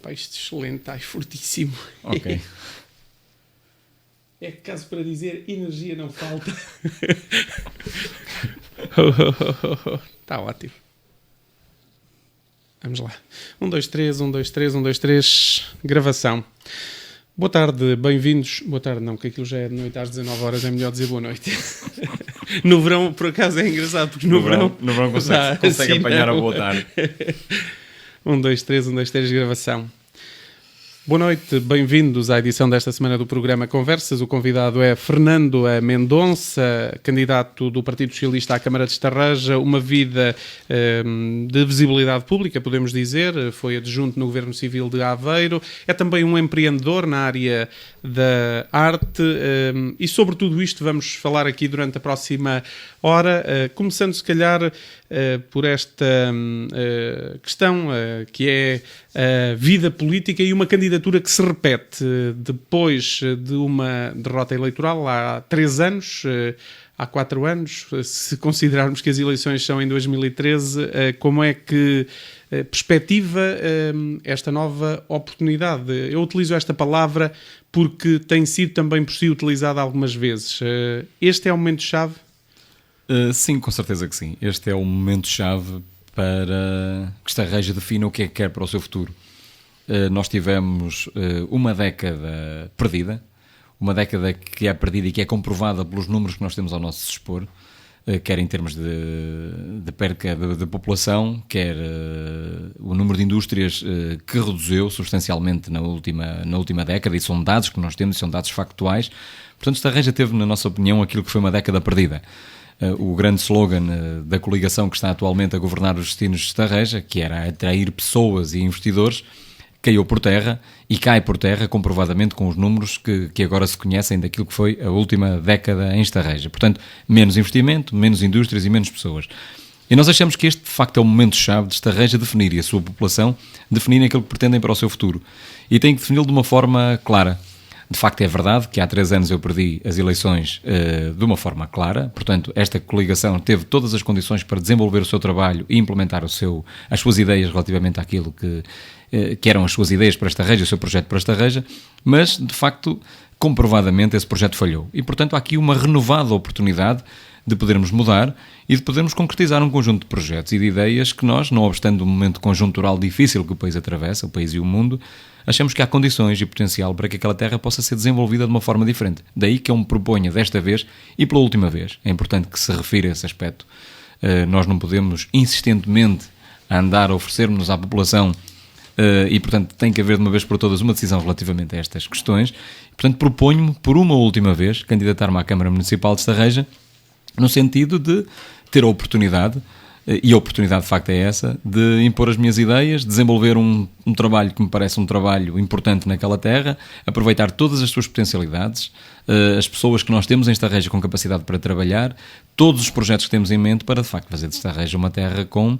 Pá, isto excelente, está fortíssimo. Ok. É caso para dizer, energia não falta. Está ótimo. Vamos lá. 1, 2, 3, 1, 2, 3, 1, 2, 3. Gravação. Boa tarde, bem-vindos. Boa tarde, não, que aquilo já é de noite às 19 horas, é melhor dizer boa noite. No verão, por acaso, é engraçado, porque no verão consegue apanhar a boa tarde. 1, 2, 3, 1, 2, 3, gravação. Boa noite, bem-vindos à edição desta semana do programa Conversas. O convidado é Fernando Mendonça, candidato do Partido Socialista à Câmara de Estarreja, uma vida de visibilidade pública, podemos dizer, foi adjunto no Governo Civil de Aveiro, é também um empreendedor na área da arte e sobre tudo isto vamos falar aqui durante a próxima hora, começando se calhar por esta questão que é a vida política e uma candidatura que se repete depois de uma derrota eleitoral há 3 anos, há 4 anos, se considerarmos que as eleições são em 2013, como é que perspectiva esta nova oportunidade? Eu utilizo esta palavra porque tem sido também por si utilizada algumas vezes. Este é o momento-chave? Sim, com certeza que sim. Este é o momento-chave para que Estarreja defina o que é que quer para o seu futuro. Nós tivemos uma década perdida, uma década que é perdida e que é comprovada pelos números que nós temos ao nosso dispor, quer em termos de perca de população, quer o número de indústrias que reduziu substancialmente na última década, e são dados que nós temos, são dados factuais. Portanto, Estarreja teve, na nossa opinião, aquilo que foi uma década perdida. O grande slogan da coligação que está atualmente a governar os destinos de Estarreja, que era atrair pessoas e investidores, caiu por terra e cai por terra comprovadamente com os números que agora se conhecem daquilo que foi a última década em Estarreja. Portanto, menos investimento, menos indústrias e menos pessoas. E nós achamos que este, de facto, é o momento-chave de Estarreja definir e a sua população definirem aquilo que pretendem para o seu futuro. E tem que defini-lo de uma forma clara. De facto, é verdade que há 3 anos eu perdi as eleições de uma forma clara. Portanto, esta coligação teve todas as condições para desenvolver o seu trabalho e implementar as suas ideias relativamente àquilo que eram as suas ideias para Estarreja, o seu projeto para Estarreja, mas, de facto, comprovadamente, esse projeto falhou. E, portanto, há aqui uma renovada oportunidade de podermos mudar e de podermos concretizar um conjunto de projetos e de ideias que nós, não obstante o momento conjuntural difícil que o país atravessa, o país e o mundo, achamos que há condições e potencial para que aquela terra possa ser desenvolvida de uma forma diferente. Daí que eu me proponho desta vez e pela última vez, é importante que se refira a esse aspecto. Nós não podemos insistentemente andar a oferecermos à população e, portanto, tem que haver de uma vez por todas uma decisão relativamente a estas questões. Portanto, proponho-me, por uma última vez, candidatar-me à Câmara Municipal de Estarreja, no sentido de ter a oportunidade, e a oportunidade de facto é essa, de impor as minhas ideias, desenvolver um trabalho que me parece um trabalho importante naquela terra, aproveitar todas as suas potencialidades, as pessoas que nós temos em Estarreja com capacidade para trabalhar, todos os projetos que temos em mente para de facto fazer de Estarreja uma terra como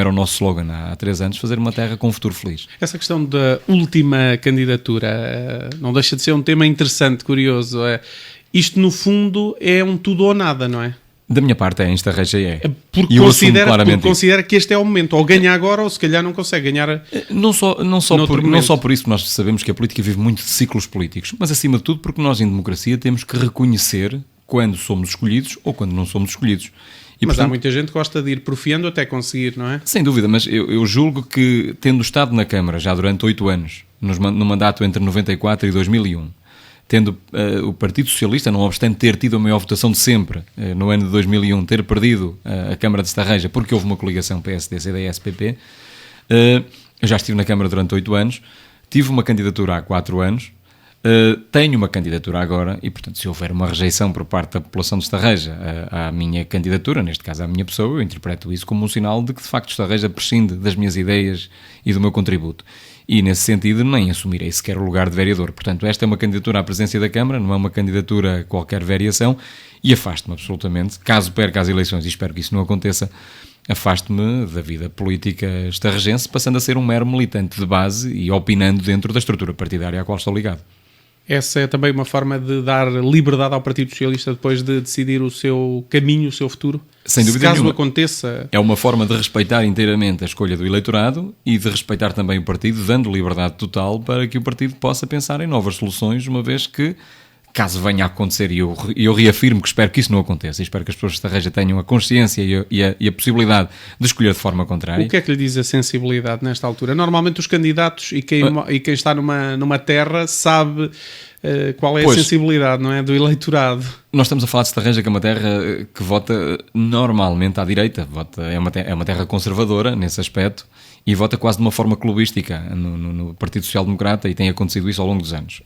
era o nosso slogan há 3 anos, fazer uma terra com um futuro feliz. Essa questão da última candidatura não deixa de ser um tema interessante, curioso. Isto no fundo é um tudo ou nada, não é? Da minha parte em Estarreja é. Porque considera que este é o momento. Ou ganha agora ou se calhar não consegue ganhar. Não só por isso que nós sabemos que a política vive muito de ciclos políticos, mas acima de tudo porque nós em democracia temos que reconhecer quando somos escolhidos ou quando não somos escolhidos. Mas portanto, há muita gente que gosta de ir profiando até conseguir, não é? Sem dúvida, mas eu julgo que tendo estado na Câmara já durante 8 anos, no mandato entre 94 e 2001, tendo o Partido Socialista, não obstante ter tido a maior votação de sempre no ano de 2001, ter perdido a Câmara de Estarreja porque houve uma coligação PSD, CDS, PP, eu já estive na Câmara durante 8 anos, tive uma candidatura há 4 anos, tenho uma candidatura agora e, portanto, se houver uma rejeição por parte da população de Estarreja à minha candidatura, neste caso à minha pessoa, eu interpreto isso como um sinal de que, de facto, Estarreja prescinde das minhas ideias e do meu contributo. E, nesse sentido, nem assumirei sequer o lugar de vereador. Portanto, esta é uma candidatura à presidência da Câmara, não é uma candidatura a qualquer variação, e afasto-me absolutamente, caso perca as eleições, e espero que isso não aconteça, afasto-me da vida política estarrejense, passando a ser um mero militante de base e opinando dentro da estrutura partidária à qual estou ligado. Essa é também uma forma de dar liberdade ao Partido Socialista depois de decidir o seu caminho, o seu futuro? Sem dúvida caso nenhuma. Aconteça... É uma forma de respeitar inteiramente a escolha do eleitorado e de respeitar também o partido, dando liberdade total para que o partido possa pensar em novas soluções, uma vez que, caso venha a acontecer, e eu reafirmo que espero que isso não aconteça, e espero que as pessoas de Estarreja tenham a consciência e a possibilidade de escolher de forma contrária. O que é que lhe diz a sensibilidade nesta altura? Normalmente os candidatos e quem está numa terra sabe qual é a sensibilidade, não é? Do eleitorado. Nós estamos a falar de Estarreja, que é uma terra que vota normalmente à direita, é uma terra conservadora nesse aspecto, e vota quase de uma forma clubística no Partido Social Democrata, e tem acontecido isso ao longo dos anos.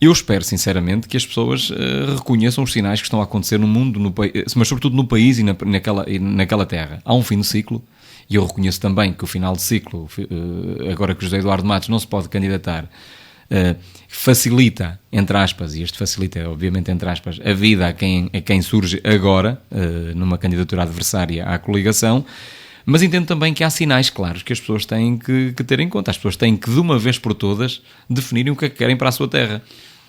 Eu espero, sinceramente, que as pessoas reconheçam os sinais que estão a acontecer no mundo, mas sobretudo no país e naquela terra. Há um fim de ciclo, e eu reconheço também que o final de ciclo, agora que o José Eduardo Matos não se pode candidatar, facilita, entre aspas, e este facilita, obviamente, entre aspas, a vida a quem surge agora, numa candidatura adversária à coligação. Mas entendo também que há sinais claros que as pessoas têm que ter em conta. As pessoas têm que, de uma vez por todas, definirem o que é que querem para a sua terra.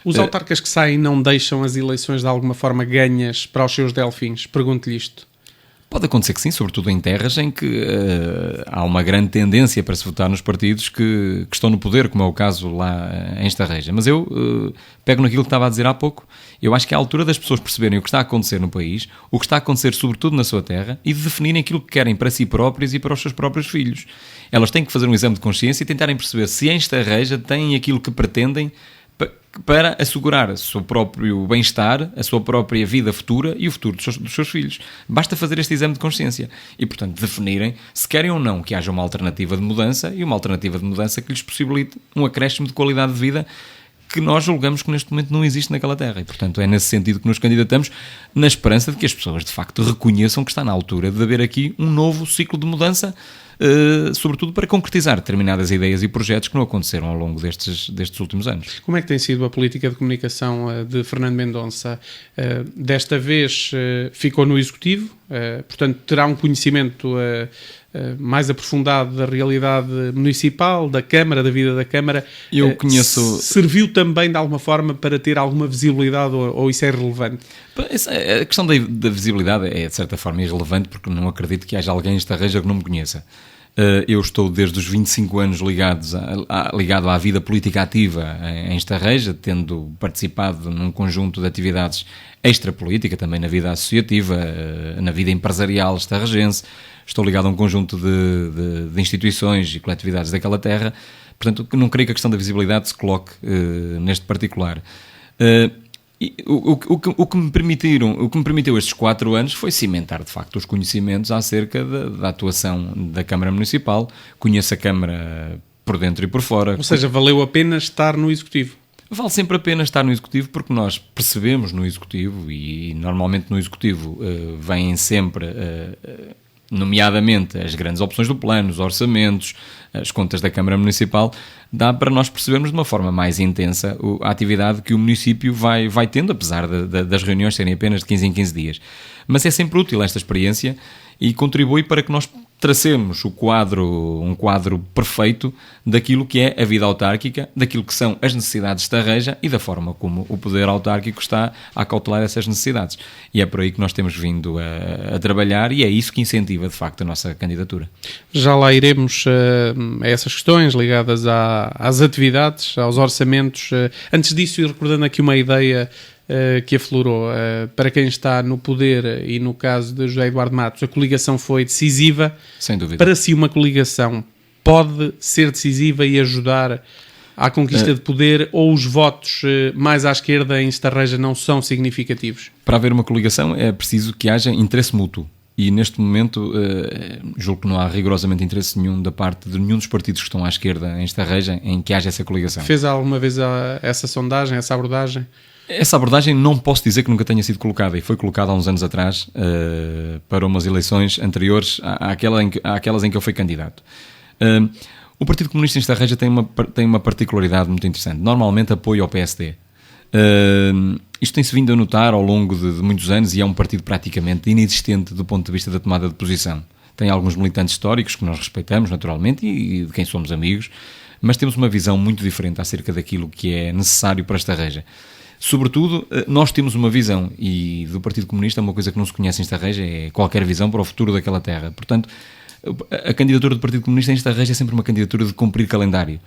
Os autarcas que saem não deixam as eleições de alguma forma ganhas para os seus delfins? Pergunto-lhe isto. Pode acontecer que sim, sobretudo em terras em que há uma grande tendência para se votar nos partidos que estão no poder, como é o caso lá em Estarreja. Mas eu pego naquilo que estava a dizer há pouco. Eu acho que é a altura das pessoas perceberem o que está a acontecer no país, o que está a acontecer sobretudo na sua terra, e de definirem aquilo que querem para si próprios e para os seus próprios filhos. Elas têm que fazer um exame de consciência e tentarem perceber se em Estarreja têm aquilo que pretendem para assegurar o seu próprio bem-estar, a sua própria vida futura e o futuro dos seus filhos. Basta fazer este exame de consciência e, portanto, definirem se querem ou não que haja uma alternativa de mudança, e uma alternativa de mudança que lhes possibilite um acréscimo de qualidade de vida que nós julgamos que neste momento não existe naquela terra. E, portanto, é nesse sentido que nos candidatamos, na esperança de que as pessoas, de facto, reconheçam que está na altura de haver aqui um novo ciclo de mudança, sobretudo para concretizar determinadas ideias e projetos que não aconteceram ao longo destes últimos anos. Como é que tem sido a política de comunicação de Fernando Mendonça? Desta vez ficou no Executivo, portanto terá um conhecimento mais aprofundado da realidade municipal, da Câmara, da vida da Câmara. Eu conheço... Serviu também de alguma forma para ter alguma visibilidade ou isso é relevante? A questão da visibilidade é de certa forma irrelevante, porque não acredito que haja alguém em Estarreja que não me conheça. Eu estou desde os 25 anos ligado à vida política ativa em Estarreja, tendo participado num conjunto de atividades extrapolítica, também na vida associativa, na vida empresarial estarrejense. Estou ligado a um conjunto de instituições e coletividades daquela terra, portanto não creio que a questão da visibilidade se coloque neste particular. O que me permitiu estes 4 anos foi cimentar de facto os conhecimentos acerca da atuação da Câmara Municipal. Conheço a Câmara por dentro e por fora. Ou seja, valeu a pena estar no Executivo? Vale sempre a pena estar no Executivo, porque nós percebemos no Executivo, e normalmente no Executivo vêm sempre... nomeadamente as grandes opções do plano, os orçamentos, as contas da Câmara Municipal, dá para nós percebermos de uma forma mais intensa a atividade que o município vai tendo, apesar das reuniões serem apenas de 15 em 15 dias. Mas é sempre útil esta experiência e contribui para que nós tracemos um quadro perfeito daquilo que é a vida autárquica, daquilo que são as necessidades de Estarreja e da forma como o poder autárquico está a cautelar essas necessidades. E é por aí que nós temos vindo a trabalhar, e é isso que incentiva, de facto, a nossa candidatura. Já lá iremos a essas questões ligadas às atividades, aos orçamentos. Antes disso, e recordando aqui uma ideia que aflorou, para quem está no poder, e no caso de José Eduardo Matos, a coligação foi decisiva. Sem dúvida. Para si, uma coligação pode ser decisiva e ajudar à conquista de poder, ou os votos mais à esquerda em Estarreja não são significativos? Para haver uma coligação é preciso que haja interesse mútuo. E neste momento julgo que não há rigorosamente interesse nenhum da parte de nenhum dos partidos que estão à esquerda em Estarreja em que haja essa coligação. Fez alguma vez essa sondagem, essa abordagem? Essa abordagem não posso dizer que nunca tenha sido colocada, e foi colocada há uns anos atrás para umas eleições anteriores àquelas em que eu fui candidato. O Partido Comunista em Estarreja tem uma particularidade muito interessante. Normalmente apoia ao PSD. Isto tem-se vindo a notar ao longo de muitos anos, e é um partido praticamente inexistente do ponto de vista da tomada de posição. Tem alguns militantes históricos que nós respeitamos naturalmente e de quem somos amigos, mas temos uma visão muito diferente acerca daquilo que é necessário para Estarreja. Sobretudo, nós temos uma visão, e do Partido Comunista uma coisa que não se conhece em Estarreja é qualquer visão para o futuro daquela terra. Portanto, a candidatura do Partido Comunista em Estarreja é sempre uma candidatura de cumprir calendário.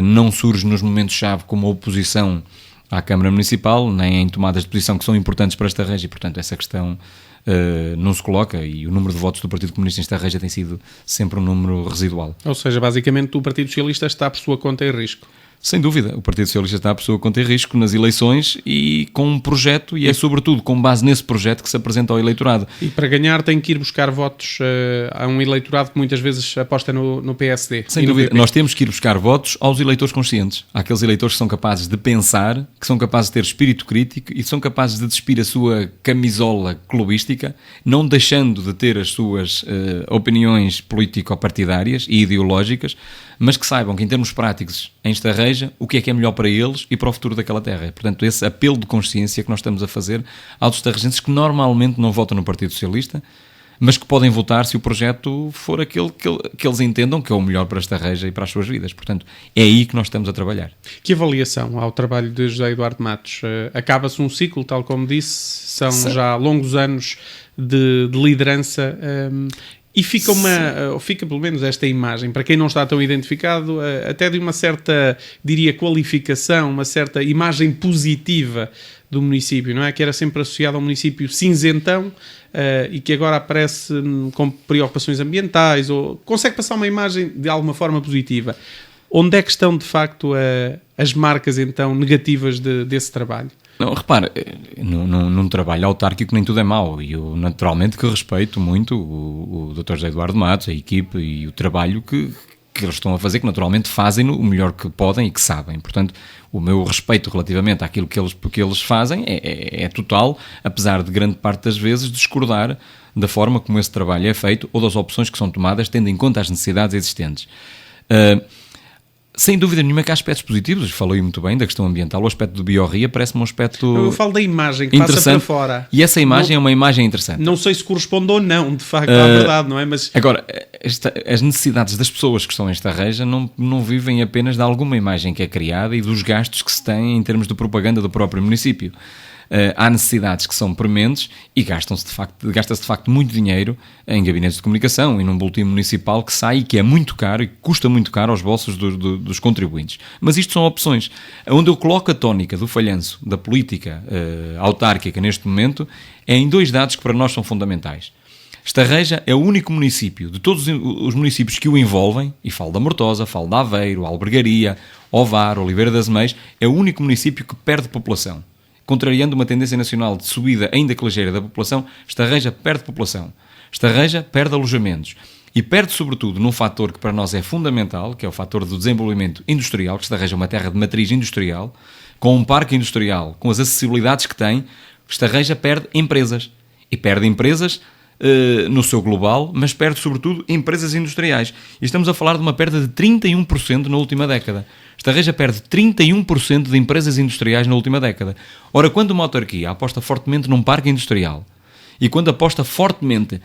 Não surge nos momentos-chave como oposição à Câmara Municipal, nem em tomadas de posição que são importantes para Estarreja, e portanto essa questão não se coloca, e o número de votos do Partido Comunista em Estarreja tem sido sempre um número residual. Ou seja, basicamente o Partido Socialista está por sua conta em risco. Sem dúvida, o Partido Socialista está a pessoa conta em risco nas eleições e com um projeto, e é sobretudo com base nesse projeto que se apresenta ao eleitorado. E para ganhar tem que ir buscar votos a um eleitorado que muitas vezes aposta no PSD. Sem dúvida, nós temos que ir buscar votos aos eleitores conscientes, àqueles eleitores que são capazes de pensar, que são capazes de ter espírito crítico e são capazes de despir a sua camisola clubística, não deixando de ter as suas opiniões político-partidárias e ideológicas, mas que saibam que em termos práticos, em Estarreja, o que é melhor para eles e para o futuro daquela terra. Portanto, esse apelo de consciência que nós estamos a fazer aos estarrejenses que normalmente não votam no Partido Socialista, mas que podem votar se o projeto for aquele que eles entendam que é o melhor para Estarreja e para as suas vidas. Portanto, é aí que nós estamos a trabalhar. Que avaliação ao trabalho de José Eduardo Matos? Acaba-se um ciclo, tal como disse, são já longos anos de liderança. E fica pelo menos esta imagem, para quem não está tão identificado, até de uma certa, diria, qualificação, uma certa imagem positiva do município, não é? Que era sempre associado a um município cinzentão e que agora aparece com preocupações ambientais, ou consegue passar uma imagem de alguma forma positiva. Onde é que estão, de facto, as marcas, então, negativas desse trabalho? Não, repara, num trabalho autárquico nem tudo é mau, e eu naturalmente que respeito muito o Dr. José Eduardo Matos, a equipe e o trabalho que eles estão a fazer, que naturalmente fazem o melhor que podem e que sabem. Portanto, o meu respeito relativamente àquilo que eles fazem é total, apesar de grande parte das vezes discordar da forma como esse trabalho é feito ou das opções que são tomadas, tendo em conta as necessidades existentes. Sem dúvida nenhuma que há aspectos positivos, falei muito bem da questão ambiental, o aspecto do Biorria parece-me um aspecto eu falo da imagem que passa para fora. E essa imagem é uma imagem interessante. Não sei se corresponde ou não, de facto, à verdade, não é? Mas... Agora, as necessidades das pessoas que estão em Estarreja não vivem apenas de alguma imagem que é criada e dos gastos que se têm em termos de propaganda do próprio município. Há necessidades que são prementes e gasta-se de facto muito dinheiro em gabinetes de comunicação e num boletim municipal que sai e que é muito caro e custa muito caro aos bolsos dos contribuintes. Mas isto são opções. Onde eu coloco a tónica do falhanço da política autárquica neste momento é em dois dados que para nós são fundamentais. Estarreja é o único município, de todos os municípios que o envolvem, e falo da Mortosa, falo da Aveiro, Albergaria, Ovar, Oliveira das Meias, é o único município que perde população. Contrariando uma tendência nacional de subida ainda que ligeira da população, Estarreja perde população. Estarreja perde alojamentos. E perde, sobretudo, num fator que para nós é fundamental, que é o fator do desenvolvimento industrial, que Estarreja é uma terra de matriz industrial, com um parque industrial, com as acessibilidades que tem, Estarreja perde empresas. E perde empresas no seu global, mas perde, sobretudo, empresas industriais. E estamos a falar de uma perda de 31% na última década. Estarreja perde 31% de empresas industriais na última década. Ora, quando uma autarquia aposta fortemente num parque industrial e quando aposta fortemente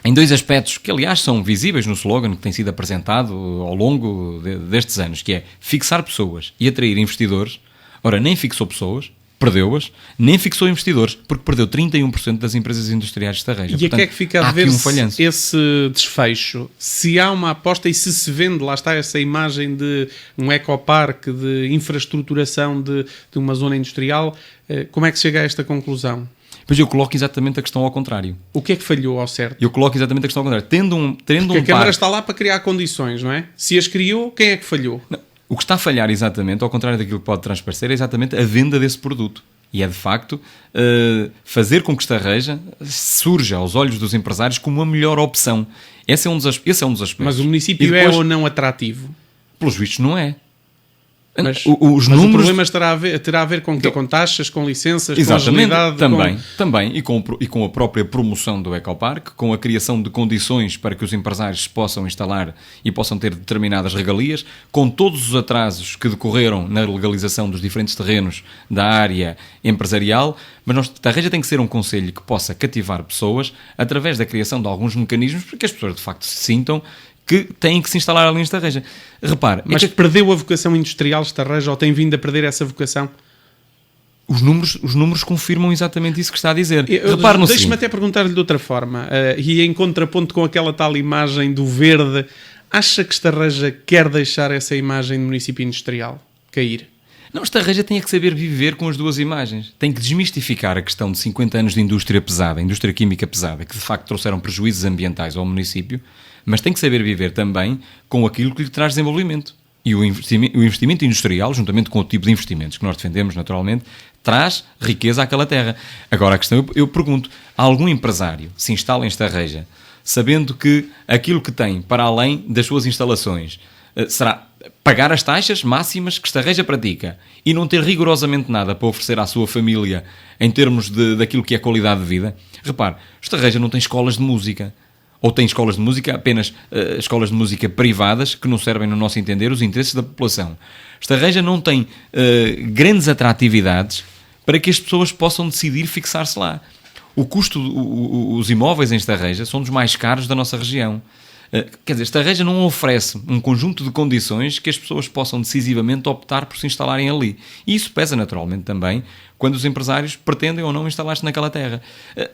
em dois aspectos que, aliás, são visíveis no slogan que tem sido apresentado ao longo destes anos, que é fixar pessoas e atrair investidores, ora, nem fixou pessoas, perdeu-as, nem fixou investidores, porque perdeu 31% das empresas industriais de Estarreja. E portanto, a que é que fica a ver esse desfecho? Se há uma aposta e se vende, lá está essa imagem de um ecoparque, de infraestruturação de uma zona industrial, como é que se chega a esta conclusão? Pois eu coloco exatamente a questão ao contrário. O que é que falhou ao certo? Eu coloco exatamente a questão ao contrário. Porque a Câmara está lá para criar condições, não é? Se as criou, quem é que falhou? Não. O que está a falhar exatamente, ao contrário daquilo que pode transparecer, é exatamente a venda desse produto. E é, de facto, fazer com que Estarreja surja aos olhos dos empresários como a melhor opção. Esse é um dos aspectos. Mas o município depois, é ou não atrativo? Pelos vistos, não é. Mas os números... o problema terá a ver com, com taxas, com licenças, exatamente, com agilidade... Também. E com a própria promoção do ecoparque, com a criação de condições para que os empresários se possam instalar e possam ter determinadas regalias, com todos os atrasos que decorreram na legalização dos diferentes terrenos da área empresarial. Mas Estarreja tem que ser um concelho que possa cativar pessoas através da criação de alguns mecanismos para que as pessoas, de facto, se sintam que têm que se instalar ali em Estarreja. Repare... Mas perdeu a vocação industrial Estarreja ou tem vindo a perder essa vocação? Os números confirmam exatamente isso que está a dizer. Repare no seguinte. Deixe-me até perguntar-lhe de outra forma, e em contraponto com aquela tal imagem do verde, acha que Estarreja quer deixar essa imagem de município industrial cair? Não, Estarreja tem que saber viver com as duas imagens. Tem que desmistificar a questão de 50 anos de indústria pesada, indústria química pesada, que de facto trouxeram prejuízos ambientais ao município, mas tem que saber viver também com aquilo que lhe traz desenvolvimento. E o investimento industrial, juntamente com o tipo de investimentos que nós defendemos naturalmente, traz riqueza àquela terra. Agora a questão, eu pergunto, há algum empresário se instala em Estarreja sabendo que aquilo que tem para além das suas instalações será pagar as taxas máximas que Estarreja pratica e não ter rigorosamente nada para oferecer à sua família em termos daquilo que é qualidade de vida? Repare, Estarreja não tem escolas de música. Ou tem escolas de música, apenas escolas de música privadas, que não servem, no nosso entender, os interesses da população. Estarreja não tem grandes atratividades para que as pessoas possam decidir fixar-se lá. O custo, os imóveis em Estarreja são dos mais caros da nossa região. Quer dizer, Estarreja não oferece um conjunto de condições que as pessoas possam decisivamente optar por se instalarem ali. E isso pesa naturalmente também quando os empresários pretendem ou não instalar-se naquela terra.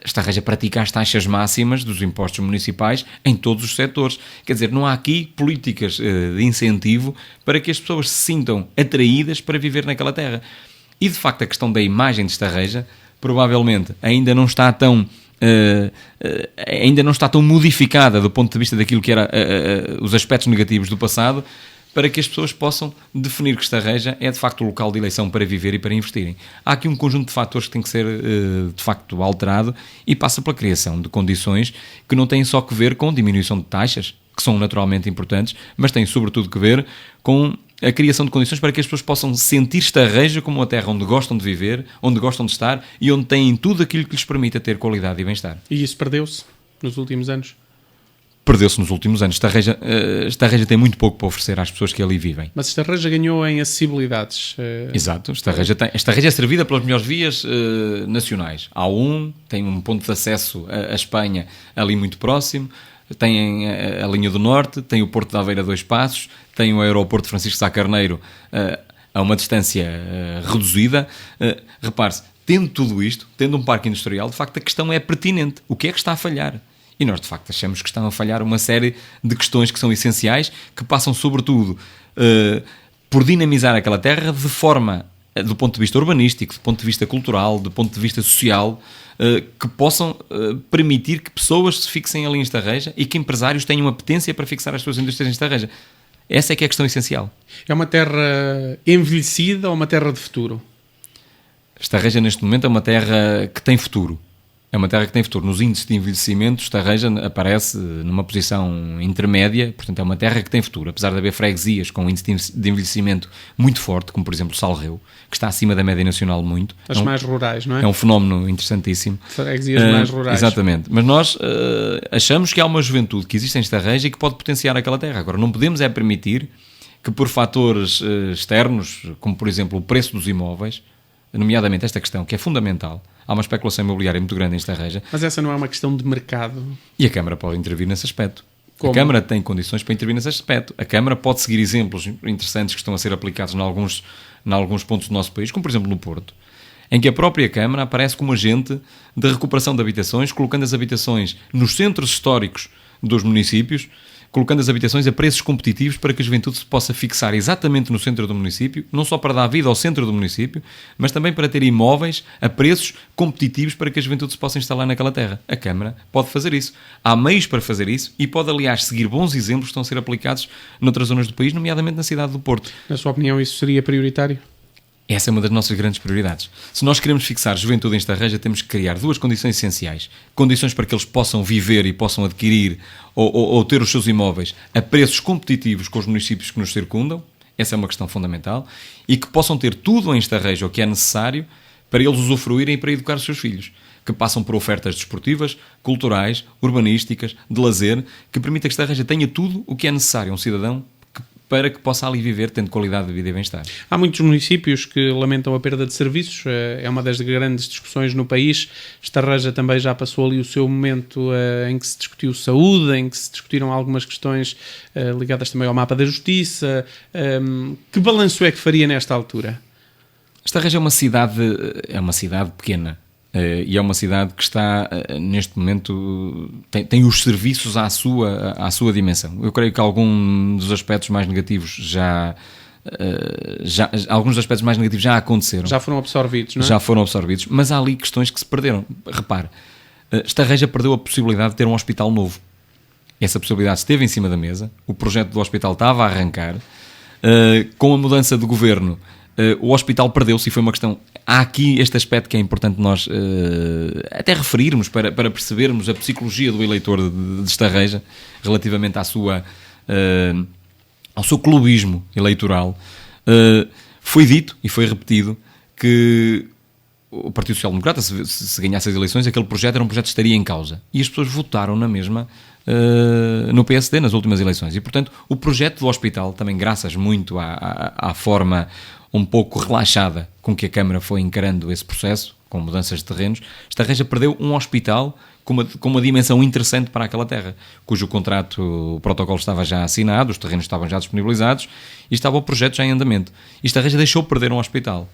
Estarreja pratica as taxas máximas dos impostos municipais em todos os setores. Quer dizer, não há aqui políticas de incentivo para que as pessoas se sintam atraídas para viver naquela terra. E de facto a questão da imagem de Estarreja provavelmente ainda não está tão modificada do ponto de vista daquilo que era os aspectos negativos do passado, para que as pessoas possam definir que Estarreja é de facto o local de eleição para viver e para investirem. Há aqui um conjunto de fatores que tem que ser de facto alterado e passa pela criação de condições que não têm só que ver com diminuição de taxas, que são naturalmente importantes, mas têm sobretudo que ver com a criação de condições para que as pessoas possam sentir Estarreja como uma terra onde gostam de viver, onde gostam de estar e onde têm tudo aquilo que lhes permita ter qualidade e bem-estar. E isso perdeu-se nos últimos anos? Perdeu-se nos últimos anos. Estarreja tem muito pouco para oferecer às pessoas que ali vivem. Mas Estarreja ganhou em acessibilidades. Exato. Estarreja é servida pelas melhores vias nacionais. Tem um ponto de acesso à Espanha ali muito próximo, tem a linha do Norte, tem o Porto de Aveiro a 2 passos, tem o aeroporto Francisco Sá Carneiro a uma distância reduzida. Repare-se, tendo tudo isto, tendo um parque industrial, de facto a questão é pertinente. O que é que está a falhar? E nós, de facto, achamos que estão a falhar uma série de questões que são essenciais, que passam, sobretudo, por dinamizar aquela terra de forma, do ponto de vista urbanístico, do ponto de vista cultural, do ponto de vista social, que possam permitir que pessoas se fixem ali em Estarreja e que empresários tenham apetência para fixar as suas indústrias em Estarreja. Essa é que é a questão essencial. É uma terra envelhecida ou uma terra de futuro? Estarreja, neste momento, é uma terra que tem futuro. É uma terra que tem futuro. Nos índices de envelhecimento, Estarreja aparece numa posição intermédia, portanto é uma terra que tem futuro. Apesar de haver freguesias com um índice de envelhecimento muito forte, como por exemplo Salreu, que está acima da média nacional muito. As mais rurais, não é? É um fenómeno interessantíssimo. Freguesias mais rurais. Exatamente. Mas nós achamos que há uma juventude que existe em Estarreja e que pode potenciar aquela terra. Agora, não podemos permitir que por fatores externos, como por exemplo o preço dos imóveis, nomeadamente esta questão que é fundamental, há uma especulação imobiliária muito grande em Estarreja. Mas essa não é uma questão de mercado? E a Câmara pode intervir nesse aspecto. Como? A Câmara tem condições para intervir nesse aspecto. A Câmara pode seguir exemplos interessantes que estão a ser aplicados em alguns pontos do nosso país, como por exemplo no Porto, em que a própria Câmara aparece como agente de recuperação de habitações, colocando as habitações nos centros históricos dos municípios, colocando as habitações a preços competitivos para que a juventude se possa fixar exatamente no centro do município, não só para dar vida ao centro do município, mas também para ter imóveis a preços competitivos para que a juventude se possa instalar naquela terra. A Câmara pode fazer isso. Há meios para fazer isso e pode, aliás, seguir bons exemplos que estão a ser aplicados noutras zonas do país, nomeadamente na cidade do Porto. Na sua opinião, isso seria prioritário? Essa é uma das nossas grandes prioridades. Se nós queremos fixar juventude em Estarreja, temos que criar duas condições essenciais. Condições para que eles possam viver e possam adquirir ou ter os seus imóveis a preços competitivos com os municípios que nos circundam. Essa é uma questão fundamental. E que possam ter tudo em Estarreja o que é necessário para eles usufruírem e para educar os seus filhos. Que passam por ofertas desportivas, culturais, urbanísticas, de lazer, que permita que Estarreja tenha tudo o que é necessário a um cidadão para que possa ali viver tendo qualidade de vida e bem-estar. Há muitos municípios que lamentam a perda de serviços, é uma das grandes discussões no país. Estarreja também já passou ali o seu momento em que se discutiu saúde, em que se discutiram algumas questões ligadas também ao mapa da justiça. Que balanço é que faria nesta altura? Estarreja é uma cidade pequena. E é uma cidade que está, neste momento, tem os serviços à sua dimensão. Eu creio que alguns dos aspectos mais negativos já aconteceram. Já foram absorvidos, não é? Já foram absorvidos, mas há ali questões que se perderam. Repare, Estarreja perdeu a possibilidade de ter um hospital novo. Essa possibilidade esteve em cima da mesa, o projeto do hospital estava a arrancar, com a mudança de governo, o hospital perdeu-se e foi uma questão... Há aqui este aspecto que é importante nós até referirmos para percebermos a psicologia do eleitor de Estarreja relativamente ao seu clubismo eleitoral. Foi dito e foi repetido que o Partido Social Democrata, se ganhasse as eleições, aquele projeto era um projeto que estaria em causa. E as pessoas votaram na mesma no PSD nas últimas eleições. E, portanto, o projeto do hospital, também graças muito à forma um pouco relaxada com que a Câmara foi encarando esse processo, com mudanças de terrenos, Estarreja perdeu um hospital com uma dimensão interessante para aquela terra, cujo o protocolo estava já assinado, os terrenos estavam já disponibilizados e estava o projeto já em andamento. E Estarreja deixou de perder um hospital.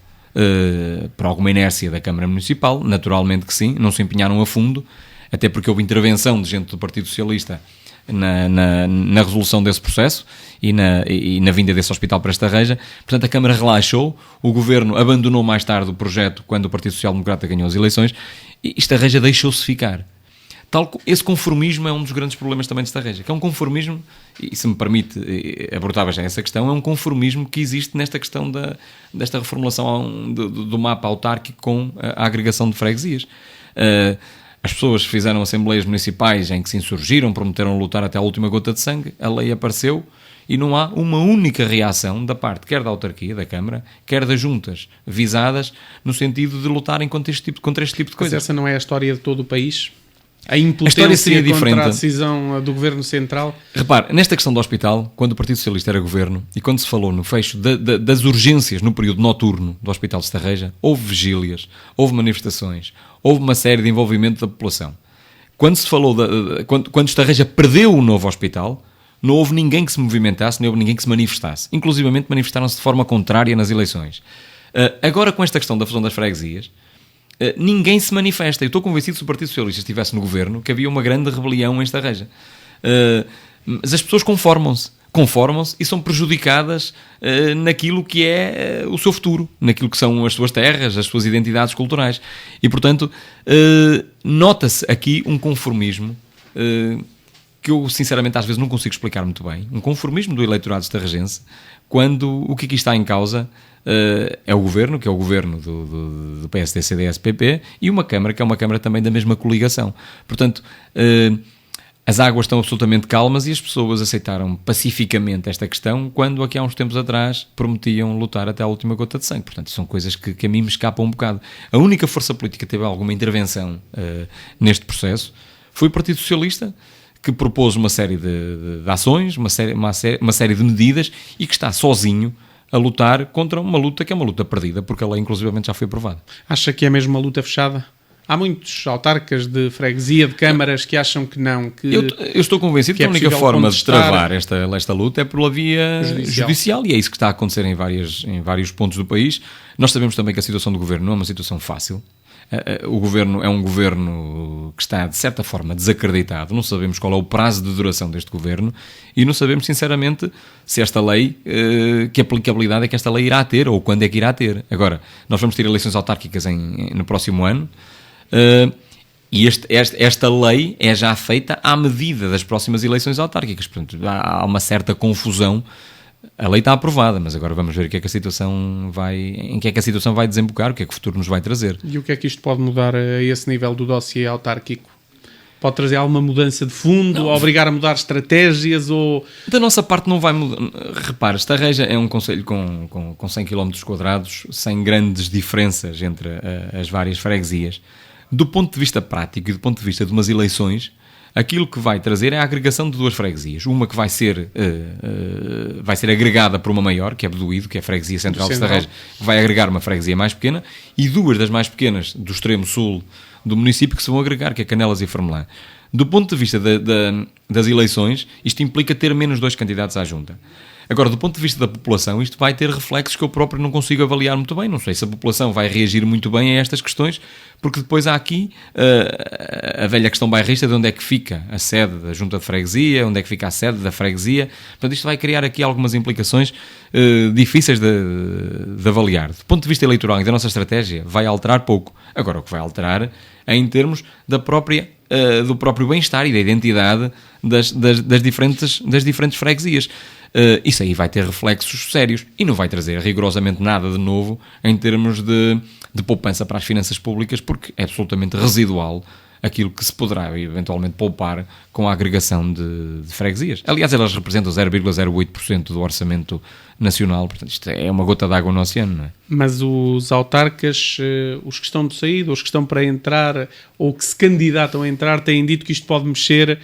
Por alguma inércia da Câmara Municipal, naturalmente que sim, não se empenharam a fundo, até porque houve intervenção de gente do Partido Socialista na resolução desse processo e na vinda desse hospital para Estarreja. Portanto, a Câmara relaxou, o Governo abandonou mais tarde o projeto quando o Partido Social Democrata ganhou as eleições e Estarreja deixou-se ficar. Esse conformismo é um dos grandes problemas também de Estarreja, que é um conformismo, e se me permite abordava já essa questão, é um conformismo que existe nesta questão desta reformulação do mapa autárquico com a agregação de freguesias. As pessoas fizeram assembleias municipais em que se insurgiram, prometeram lutar até a última gota de sangue, a lei apareceu e não há uma única reação da parte, quer da autarquia, da Câmara, quer das juntas visadas, no sentido de lutarem contra este tipo de coisas. Mas essa não é a história de todo o país? A impotência seria diferente contra a decisão do Governo Central? Repare, nesta questão do hospital, quando o Partido Socialista era Governo e quando se falou no fecho das urgências no período noturno do Hospital de Estarreja, houve vigílias, houve manifestações, houve uma série de envolvimento da população. Quando se falou, quando Estarreja perdeu o novo hospital, não houve ninguém que se movimentasse, não houve ninguém que se manifestasse. Inclusivamente manifestaram-se de forma contrária nas eleições. Agora, com esta questão da fusão das freguesias, ninguém se manifesta. Eu estou convencido que se o Partido Socialista estivesse no governo que havia uma grande rebelião em Estarreja. Mas as pessoas conformam-se e são prejudicadas naquilo que é o seu futuro, naquilo que são as suas terras, as suas identidades culturais. E, portanto, nota-se aqui um conformismo que eu, sinceramente, às vezes não consigo explicar muito bem. Um conformismo do eleitorado estarrejense, quando o que aqui está em causa é o governo, que é o governo do PSD, CDS, PP, e uma Câmara, que é uma Câmara também da mesma coligação. Portanto, as águas estão absolutamente calmas e as pessoas aceitaram pacificamente esta questão quando aqui há uns tempos atrás prometiam lutar até à última gota de sangue. Portanto, são coisas que a mim me escapam um bocado. A única força política que teve alguma intervenção neste processo foi o Partido Socialista, que propôs uma série de ações, uma série de medidas e que está sozinho a lutar contra uma luta que é uma luta perdida, porque a lei inclusivamente já foi aprovada. Acha que é mesmo uma luta fechada? Há muitos autarcas de freguesia, de câmaras, que acham que não. Eu estou convencido que a única forma de travar esta luta é pela via judicial, e é isso que está a acontecer em vários pontos do país. Nós sabemos também que a situação do governo não é uma situação fácil. O governo é um governo que está, de certa forma, desacreditado. Não sabemos qual é o prazo de duração deste governo e não sabemos, sinceramente, se esta lei, que aplicabilidade é que esta lei irá ter ou quando é que irá ter. Agora, nós vamos ter eleições autárquicas no próximo ano e esta lei é já feita à medida das próximas eleições autárquicas. Portanto, há uma certa confusão. A lei está aprovada, mas agora vamos ver em que é que a situação vai desembocar, o que é que o futuro nos vai trazer. E o que é que isto pode mudar a esse nível do dossiê autárquico? Pode trazer alguma mudança de fundo, obrigar a mudar estratégias ou... Da nossa parte não vai mudar. Repare, Estarreja é um concelho com 100 km², sem grandes diferenças entre as várias freguesias. Do ponto de vista prático e do ponto de vista de umas eleições, aquilo que vai trazer é a agregação de duas freguesias. Uma que vai ser agregada por uma maior, que é Beduído, que é a freguesia central de Estarreja, que vai agregar uma freguesia mais pequena, e duas das mais pequenas do extremo sul do município que se vão agregar, que é Canelas e Fermelã. Do ponto de vista das eleições, isto implica ter menos 2 candidatos à junta. Agora, do ponto de vista da população, isto vai ter reflexos que eu próprio não consigo avaliar muito bem. Não sei se a população vai reagir muito bem a estas questões, porque depois há aqui a velha questão bairrista de onde é que fica a sede da junta de freguesia, onde é que fica a sede da freguesia. Portanto, isto vai criar aqui algumas implicações difíceis de avaliar. Do ponto de vista eleitoral e da nossa estratégia, vai alterar pouco. Agora, o que vai alterar é em termos do próprio bem-estar e da identidade das diferentes freguesias. Isso aí vai ter reflexos sérios e não vai trazer rigorosamente nada de novo em termos de poupança para as finanças públicas, porque é absolutamente residual aquilo que se poderá eventualmente poupar com a agregação de freguesias. Aliás, elas representam 0,08% do orçamento nacional, portanto isto é uma gota de água no oceano, não é? Mas os autarcas, os que estão de saída, os que estão para entrar ou que se candidatam a entrar, têm dito que isto pode mexer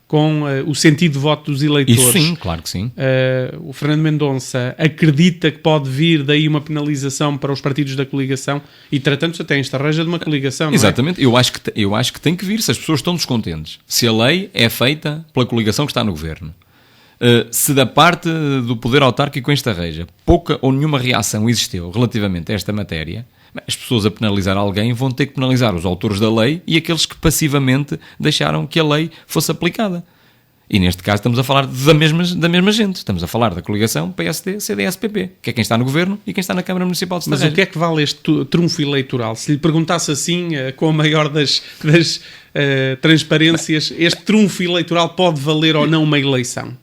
com o sentido de voto dos eleitores. Isso sim, claro que sim. O Fernando Mendonça acredita que pode vir daí uma penalização para os partidos da coligação e tratando-se até em Estarreja de uma coligação, não é? Exatamente, eu acho que tem que vir se as pessoas estão descontentes. Se a lei é feita pela coligação que está no governo. Se da parte do poder autárquico em Estarreja pouca ou nenhuma reação existiu relativamente a esta matéria, as pessoas a penalizar alguém vão ter que penalizar os autores da lei e aqueles que passivamente deixaram que a lei fosse aplicada. E neste caso estamos a falar da mesma gente. Estamos a falar da coligação PSD, CDS-PP, que é quem está no governo e quem está na Câmara Municipal de Estarreja. Mas o que é que vale este trunfo eleitoral? Se lhe perguntasse assim, com a maior das transparências, este trunfo eleitoral pode valer ou não uma eleição?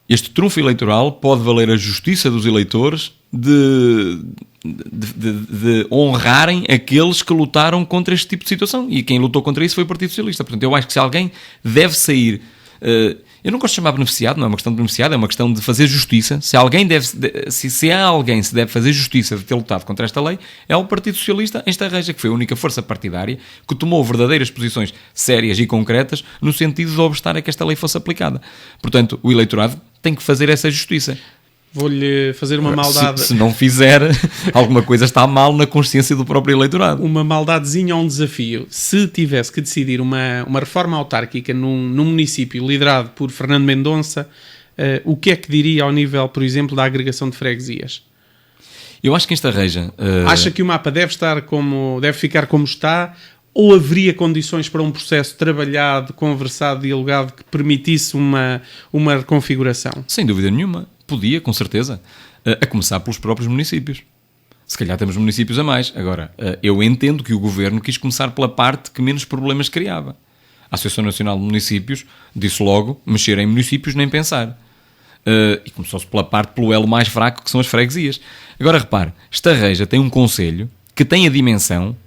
Este trunfo eleitoral pode valer a justiça dos eleitores de honrarem aqueles que lutaram contra este tipo de situação. E quem lutou contra isso foi o Partido Socialista. Portanto, eu acho que se alguém deve sair... eu não gosto de chamar beneficiado, não é uma questão de beneficiado, é uma questão de fazer justiça. Se há alguém se deve fazer justiça de ter lutado contra esta lei, é o Partido Socialista em Estarreja, que foi a única força partidária que tomou verdadeiras posições sérias e concretas no sentido de obstar a que esta lei fosse aplicada. Portanto, o eleitorado tem que fazer essa justiça. Vou-lhe fazer uma maldade. Se não fizer, alguma coisa está mal na consciência do próprio eleitorado. Uma maldadezinha ou um desafio. Se tivesse que decidir uma reforma autárquica num município liderado por Fernando Mendonça, o que é que diria ao nível, por exemplo, da agregação de freguesias? Eu acho que em Estarreja... Acha que o mapa deve ficar como está? Ou haveria condições para um processo trabalhado, conversado, dialogado, que permitisse uma reconfiguração? Sem dúvida nenhuma. Podia, com certeza. A começar pelos próprios municípios. Se calhar temos municípios a mais. Agora, eu entendo que o Governo quis começar pela parte que menos problemas criava. A Associação Nacional de Municípios disse logo, mexer em municípios nem pensar. E começou-se pelo elo mais fraco, que são as freguesias. Agora, repare, Estarreja tem um concelho que tem a dimensão...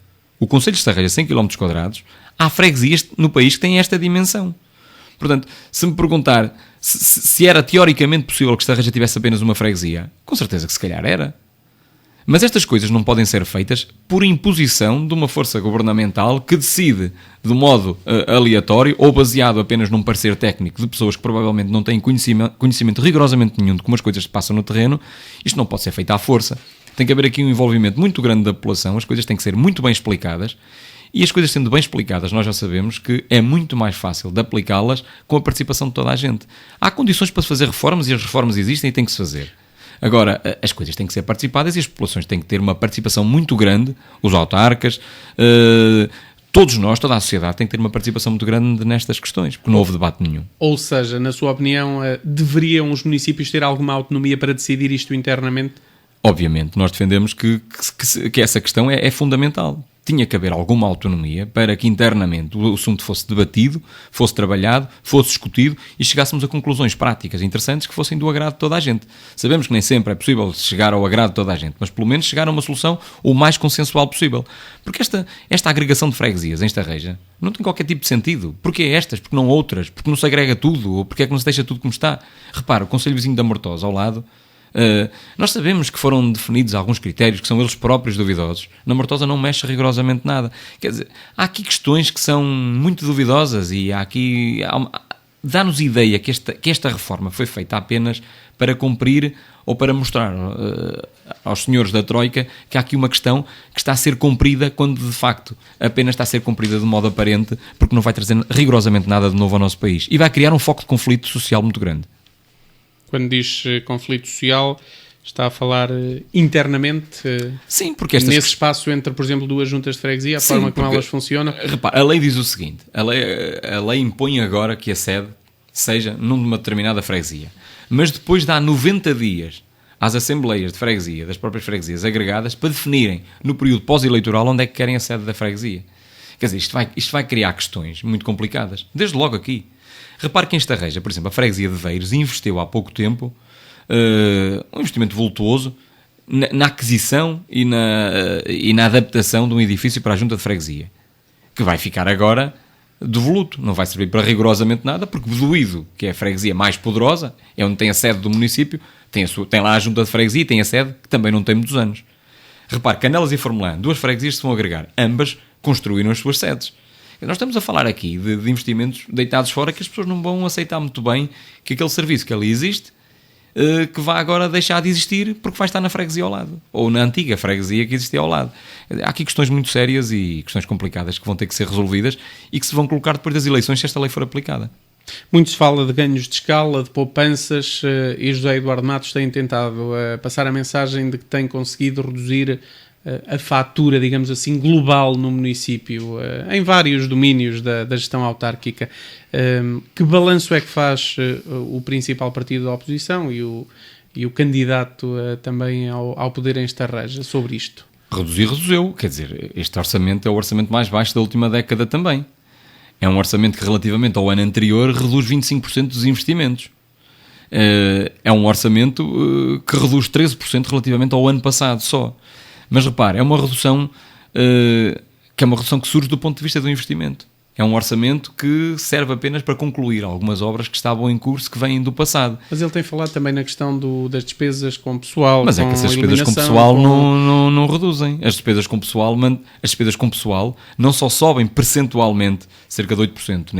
O concelho de Estarreja, 100 km², há freguesias no país que têm esta dimensão. Portanto, se me perguntar se era teoricamente possível que Estarreja tivesse apenas uma freguesia, com certeza que se calhar era. Mas estas coisas não podem ser feitas por imposição de uma força governamental que decide de modo aleatório ou baseado apenas num parecer técnico de pessoas que provavelmente não têm conhecimento rigorosamente nenhum de como as coisas se passam no terreno. Isto não pode ser feito à força. Tem que haver aqui um envolvimento muito grande da população, as coisas têm que ser muito bem explicadas, e as coisas sendo bem explicadas, nós já sabemos que é muito mais fácil de aplicá-las com a participação de toda a gente. Há condições para se fazer reformas, e as reformas existem e têm que se fazer. Agora, as coisas têm que ser participadas e as populações têm que ter uma participação muito grande, os autarcas, todos nós, toda a sociedade tem que ter uma participação muito grande nestas questões, porque não houve debate nenhum. Ou seja, na sua opinião, deveriam os municípios ter alguma autonomia para decidir isto internamente? Obviamente, nós defendemos que essa questão é fundamental. Tinha que haver alguma autonomia para que internamente o assunto fosse debatido, fosse trabalhado, fosse discutido e chegássemos a conclusões práticas interessantes que fossem do agrado de toda a gente. Sabemos que nem sempre é possível chegar ao agrado de toda a gente, mas pelo menos chegar a uma solução o mais consensual possível. Porque esta agregação de freguesias em Estarreja não tem qualquer tipo de sentido. Porquê estas? Porque não outras? Porque não se agrega tudo? Ou porque é que não se deixa tudo como está? Repara, o concelho vizinho da Mortosa, ao lado, Nós sabemos que foram definidos alguns critérios que são eles próprios duvidosos. Na Mortosa não mexe rigorosamente nada. Quer dizer, há aqui questões que são muito duvidosas e dá-nos ideia que esta reforma foi feita apenas para cumprir ou para mostrar aos senhores da Troika que há aqui uma questão que está a ser cumprida quando de facto apenas está a ser cumprida de modo aparente, porque não vai trazer rigorosamente nada de novo ao nosso país e vai criar um foco de conflito social muito grande. Quando diz conflito social, está a falar internamente? Sim, porque nesse espaço entre, por exemplo, duas juntas de freguesia, a forma como elas funcionam? Repara, a lei diz o seguinte, a lei impõe agora que a sede seja numa determinada freguesia, mas depois dá 90 dias às assembleias de freguesia, das próprias freguesias agregadas, para definirem no período pós-eleitoral onde é que querem a sede da freguesia. Quer dizer, isto vai criar questões muito complicadas, desde logo aqui. Repare que em Estarreja, por exemplo, a freguesia de Veiros investiu há pouco tempo um investimento vultuoso na aquisição e na adaptação de um edifício para a junta de freguesia, que vai ficar agora devoluto, não vai servir para rigorosamente nada, porque Beduído, que é a freguesia mais poderosa, é onde tem a sede do município, tem lá a junta de freguesia e tem a sede, que também não tem muitos anos. Repare, Canelas e Formolã, duas freguesias se vão agregar, ambas construíram as suas sedes. Nós estamos a falar aqui de investimentos deitados fora que as pessoas não vão aceitar muito bem que aquele serviço que ali existe, que vai agora deixar de existir porque vai estar na freguesia ao lado, ou na antiga freguesia que existia ao lado. Há aqui questões muito sérias e questões complicadas que vão ter que ser resolvidas e que se vão colocar depois das eleições se esta lei for aplicada. Muito se fala de ganhos de escala, de poupanças, e José Eduardo Matos tem tentado passar a mensagem de que tem conseguido reduzir a fatura, digamos assim, global no município, em vários domínios da gestão autárquica. Que balanço é que faz o principal partido da oposição e o candidato também ao poder em Estarreja sobre isto? Reduziu. Quer dizer, este orçamento é o orçamento mais baixo da última década também. É um orçamento que, relativamente ao ano anterior, reduz 25% dos investimentos. É um orçamento que reduz 13% relativamente ao ano passado só. Mas repare, é uma redução que surge do ponto de vista do investimento. É um orçamento que serve apenas para concluir algumas obras que estavam em curso, que vêm do passado. Mas ele tem falado também na questão das despesas com pessoal. Mas é que essas despesas com pessoal não reduzem. As despesas com pessoal não só sobem percentualmente cerca de 8%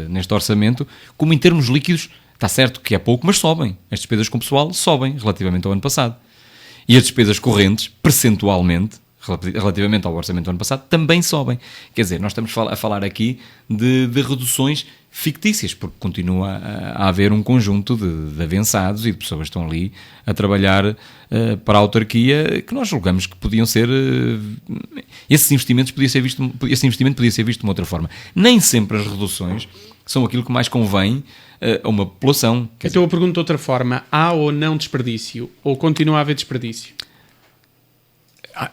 neste orçamento, como em termos líquidos, está certo que é pouco, mas sobem. As despesas com pessoal sobem relativamente ao ano passado. E as despesas correntes, percentualmente, relativamente ao orçamento do ano passado, também sobem. Quer dizer, nós estamos a falar aqui de reduções fictícias, porque continua a haver um conjunto de avançados e de pessoas que estão ali a trabalhar para a autarquia, que nós julgamos que podiam ser... Esse investimento podia ser visto de uma outra forma. Nem sempre as reduções são aquilo que mais convém a uma população. Então eu pergunto de outra forma, há ou não desperdício? Ou continua a haver desperdício?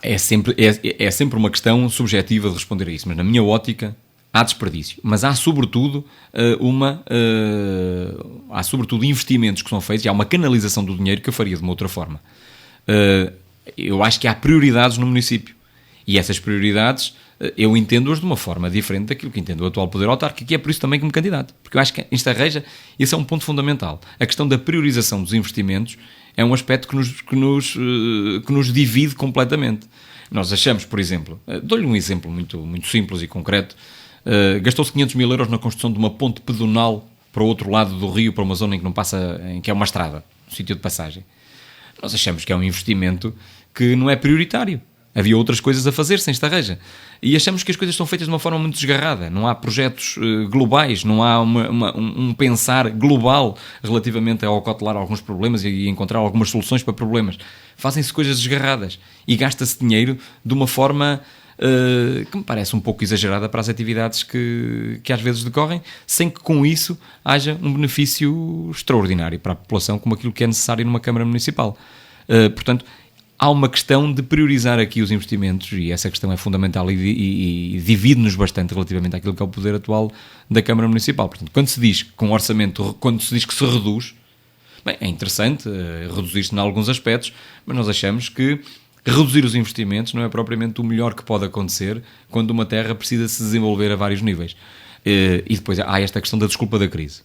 É sempre uma questão subjetiva de responder a isso, mas na minha ótica há desperdício, mas há sobretudo investimentos que são feitos e há uma canalização do dinheiro que eu faria de uma outra forma. Eu acho que há prioridades no município e essas prioridades eu entendo-as de uma forma diferente daquilo que entendo o atual poder autárquico, e é por isso também que me candidato, porque eu acho que em Estarreja esse é um ponto fundamental. A questão da priorização dos investimentos é um aspecto que nos divide completamente. Nós achamos, por exemplo, dou-lhe um exemplo muito, muito simples e concreto, gastou-se 500 mil euros na construção de uma ponte pedonal para o outro lado do rio, para uma zona em que é uma estrada, um sítio de passagem. Nós achamos que é um investimento que não é prioritário. Havia outras coisas a fazer sem Estarreja. E achamos que as coisas são feitas de uma forma muito desgarrada. Não há projetos globais, não há um pensar global relativamente a acautelar alguns problemas e encontrar algumas soluções para problemas. Fazem-se coisas desgarradas e gasta-se dinheiro de uma forma que me parece um pouco exagerada para as atividades que às vezes decorrem, sem que com isso haja um benefício extraordinário para a população, como aquilo que é necessário numa Câmara Municipal. Portanto, há uma questão de priorizar aqui os investimentos e essa questão é fundamental e divide-nos bastante relativamente àquilo que é o poder atual da Câmara Municipal. Portanto, quando se diz que um orçamento, quando se diz que se reduz, bem, é interessante reduzir-se em alguns aspectos, mas nós achamos que reduzir os investimentos não é propriamente o melhor que pode acontecer quando uma terra precisa se desenvolver a vários níveis. E depois há esta questão da desculpa da crise.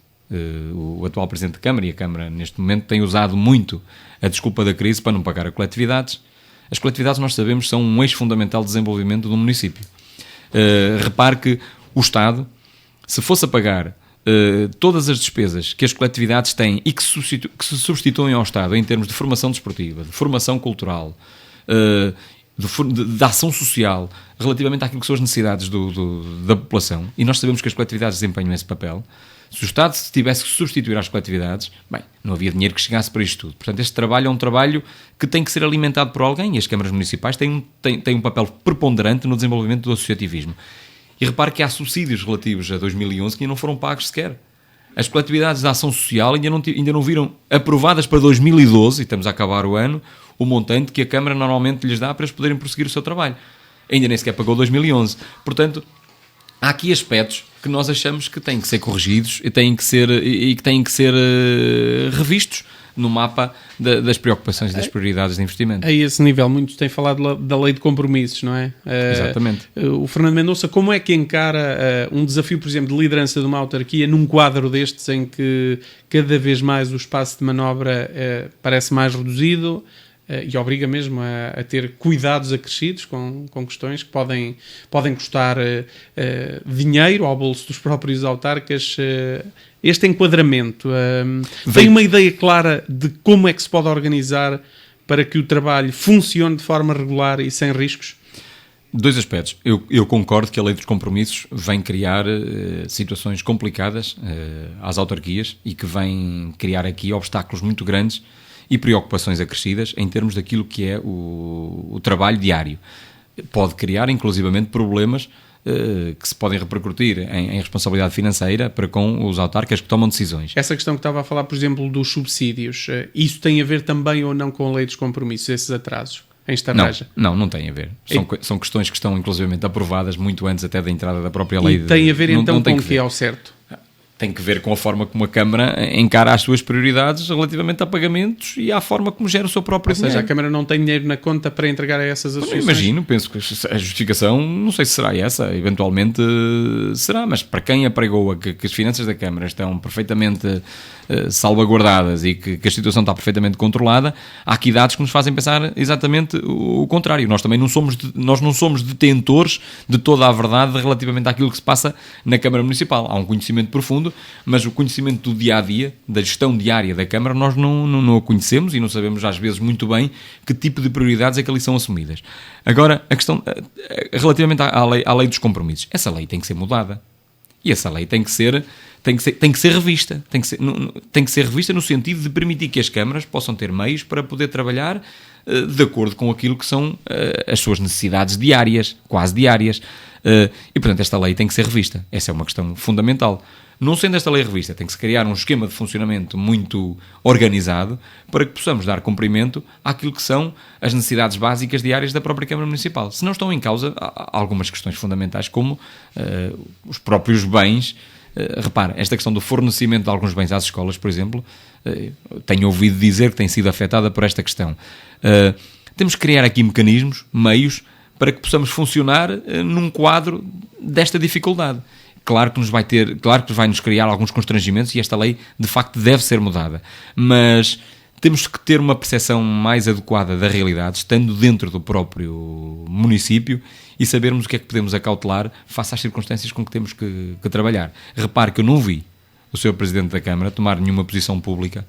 o atual Presidente da Câmara e a Câmara neste momento tem usado muito a desculpa da crise para não pagar a coletividades. As coletividades, nós sabemos, são um eixo fundamental de desenvolvimento do município. Repare que o Estado, se fosse a pagar todas as despesas que as coletividades têm e que se substituem ao Estado em termos de formação desportiva, de formação cultural, de ação social, relativamente àquilo que são as necessidades da população, e nós sabemos que as coletividades desempenham esse papel. Se o Estado tivesse que substituir às coletividades, bem, não havia dinheiro que chegasse para isto tudo. Portanto, este trabalho é um trabalho que tem que ser alimentado por alguém, e as câmaras municipais têm um papel preponderante no desenvolvimento do associativismo. E repare que há subsídios relativos a 2011 que ainda não foram pagos sequer. As coletividades da ação social ainda não viram aprovadas para 2012, e estamos a acabar o ano, o montante que a Câmara normalmente lhes dá para eles poderem prosseguir o seu trabalho. Ainda nem sequer pagou 2011. Portanto, há aqui aspectos que nós achamos que têm que ser corrigidos e que têm que ser revistos no mapa das preocupações e das prioridades de investimento. A esse nível, muitos têm falado da lei de compromissos, não é? Exatamente. O Fernando Mendonça, como é que encara um desafio, por exemplo, de liderança de uma autarquia num quadro destes em que cada vez mais o espaço de manobra parece mais reduzido e obriga mesmo a ter cuidados acrescidos com questões que podem custar dinheiro ao bolso dos próprios autarcas? Este enquadramento tem uma ideia clara de como é que se pode organizar para que o trabalho funcione de forma regular e sem riscos? Dois aspectos. Eu concordo que a lei dos compromissos vem criar situações complicadas às autarquias e que vem criar aqui obstáculos muito grandes e preocupações acrescidas em termos daquilo que é o trabalho diário. Pode criar, inclusivamente, problemas que se podem repercutir em responsabilidade financeira para com os autarcas que tomam decisões. Essa questão que estava a falar, por exemplo, dos subsídios, isso tem a ver também ou não com a lei dos compromissos, esses atrasos em Estarreja? Não tem a ver. São questões que estão, inclusivamente, aprovadas muito antes até da entrada da própria lei. E tem a ver, então, com o que é ao certo? Tem que ver com a forma como a Câmara encara as suas prioridades relativamente a pagamentos e à forma como gera o seu próprio dinheiro. Ou seja, a Câmara não tem dinheiro na conta para entregar a essas associações? Penso que a justificação, não sei se será essa, eventualmente será, mas para quem apregoa que as finanças da Câmara estão perfeitamente salvaguardadas e que a situação está perfeitamente controlada, há aqui dados que nos fazem pensar exatamente o contrário. Nós também não somos detentores de toda a verdade relativamente àquilo que se passa na Câmara Municipal. Há um conhecimento profundo, mas o conhecimento do dia-a-dia, da gestão diária da Câmara, nós não a conhecemos e não sabemos às vezes muito bem que tipo de prioridades é que ali são assumidas. Agora, a questão relativamente à lei dos compromissos, essa lei tem que ser mudada. E essa lei tem que ser revista. Tem que ser revista no sentido de permitir que as câmaras possam ter meios para poder trabalhar de acordo com aquilo que são as suas necessidades diárias, quase diárias. E, portanto, esta lei tem que ser revista. Essa é uma questão fundamental. Não sendo esta lei revista, tem que se criar um esquema de funcionamento muito organizado para que possamos dar cumprimento àquilo que são as necessidades básicas diárias da própria Câmara Municipal. Se não estão em causa algumas questões fundamentais, como os próprios bens. Repara, esta questão do fornecimento de alguns bens às escolas, por exemplo, tenho ouvido dizer que tem sido afetada por esta questão. Temos que criar aqui mecanismos, meios, para que possamos funcionar num quadro desta dificuldade. Claro que vai nos criar alguns constrangimentos e esta lei, de facto, deve ser mudada. Mas temos que ter uma percepção mais adequada da realidade, estando dentro do próprio município e sabermos o que é que podemos acautelar face às circunstâncias com que temos que trabalhar. Repare que eu não vi o Sr. Presidente da Câmara tomar nenhuma posição pública.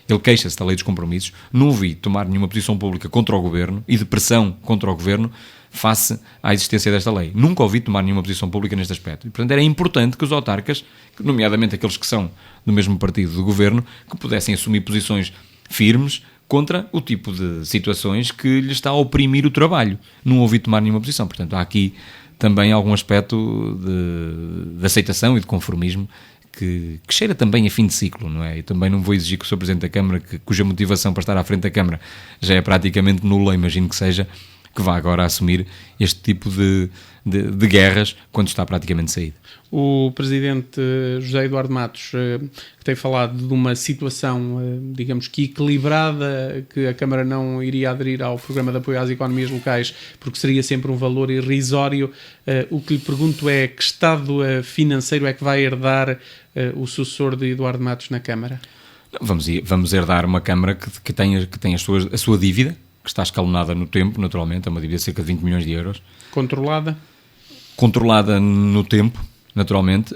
Ele queixa-se da lei dos compromissos. Não vi tomar nenhuma posição pública contra o Governo e de pressão contra o Governo face à existência desta lei. Nunca ouvi tomar nenhuma posição pública neste aspecto. E, portanto, era importante que os autarcas, nomeadamente aqueles que são do mesmo partido do Governo, que pudessem assumir posições firmes contra o tipo de situações que lhe está a oprimir o trabalho. Não ouvi tomar nenhuma posição. Portanto, há aqui também algum aspecto de aceitação e de conformismo que cheira também a fim de ciclo, não é? E também não vou exigir que o Sr. Presidente da Câmara, cuja motivação para estar à frente da Câmara já é praticamente nula, imagino que seja, que vá agora assumir este tipo de de guerras quando está praticamente saído. O presidente José Eduardo Matos, que tem falado de uma situação, digamos que equilibrada, que a Câmara não iria aderir ao programa de apoio às economias locais porque seria sempre um valor irrisório. O que lhe pergunto é que estado financeiro é que vai herdar o sucessor de Eduardo Matos na Câmara? Vamos herdar uma Câmara que tem a sua dívida, que está escalonada no tempo, naturalmente, é uma dívida de cerca de 20 milhões de euros. Controlada no tempo, naturalmente,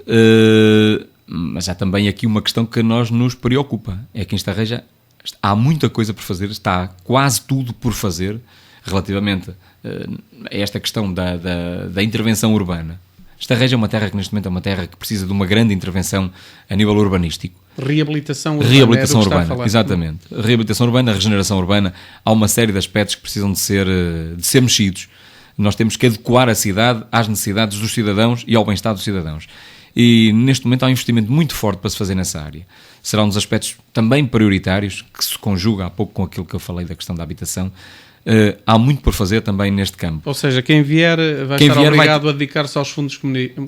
mas há também aqui uma questão que nos preocupa, é que em Estarreja há muita coisa por fazer, está quase tudo por fazer relativamente a esta questão da intervenção urbana. Estarreja é uma terra que neste momento é uma terra que precisa de uma grande intervenção a nível urbanístico. Reabilitação urbana, exatamente. Reabilitação urbana, regeneração urbana, há uma série de aspectos que precisam de ser mexidos. Nós temos que adequar a cidade às necessidades dos cidadãos e ao bem-estar dos cidadãos. E neste momento há um investimento muito forte para se fazer nessa área. Será um dos aspectos também prioritários, que se conjuga há pouco com aquilo que eu falei da questão da habitação. Há muito por fazer também neste campo. Ou seja, quem vier vai estar obrigado a dedicar-se aos fundos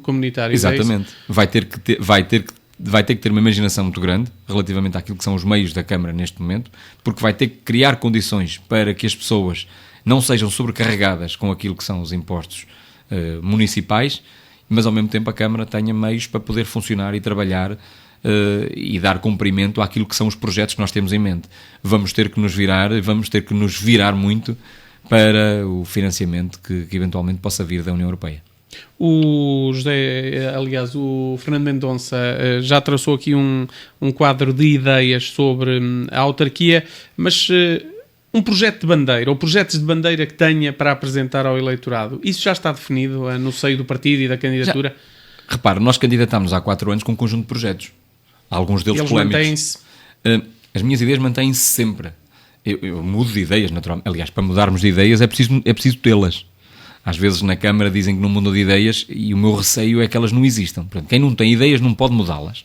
comunitários. Exatamente. Vai ter que ter uma imaginação muito grande relativamente àquilo que são os meios da Câmara neste momento, porque vai ter que criar condições para que as pessoas não sejam sobrecarregadas com aquilo que são os impostos municipais, mas ao mesmo tempo a Câmara tenha meios para poder funcionar e trabalhar e dar cumprimento àquilo que são os projetos que nós temos em mente. Vamos ter que nos virar muito para o financiamento que eventualmente possa vir da União Europeia. O Fernando Mendonça já traçou aqui um quadro de ideias sobre a autarquia, mas um projeto de bandeira, ou projetos de bandeira que tenha para apresentar ao eleitorado, isso já está definido no seio do partido e da candidatura? Repara, nós candidatámos há 4 anos com um conjunto de projetos, alguns deles polémicos. Mantêm-se? As minhas ideias mantêm-se sempre. Eu mudo de ideias, naturalmente. Aliás, para mudarmos de ideias é preciso tê-las. Às vezes na Câmara dizem que não mudam de ideias e o meu receio é que elas não existam. Portanto, quem não tem ideias não pode mudá-las.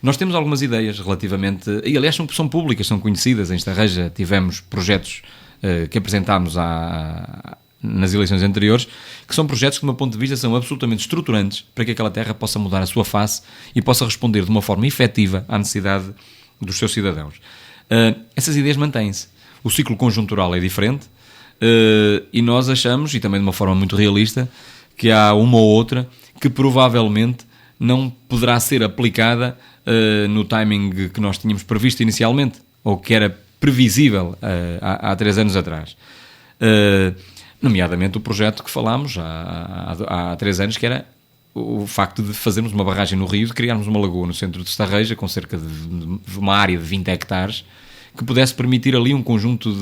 Nós temos algumas ideias relativamente... E aliás são públicas, são conhecidas. Em Estarreja tivemos projetos que apresentámos nas eleições anteriores, que são projetos que, do meu ponto de vista, são absolutamente estruturantes para que aquela terra possa mudar a sua face e possa responder de uma forma efetiva à necessidade dos seus cidadãos. Essas ideias mantêm-se. O ciclo conjuntural é diferente e nós achamos, e também de uma forma muito realista, que há uma ou outra que provavelmente não poderá ser aplicada no timing que nós tínhamos previsto inicialmente, ou que era previsível há 3 anos atrás. Nomeadamente o projeto que falámos há 3 anos, que era o facto de fazermos uma barragem no rio, de criarmos uma lagoa no centro de Estarreja, com cerca de uma área de 20 hectares, que pudesse permitir ali um conjunto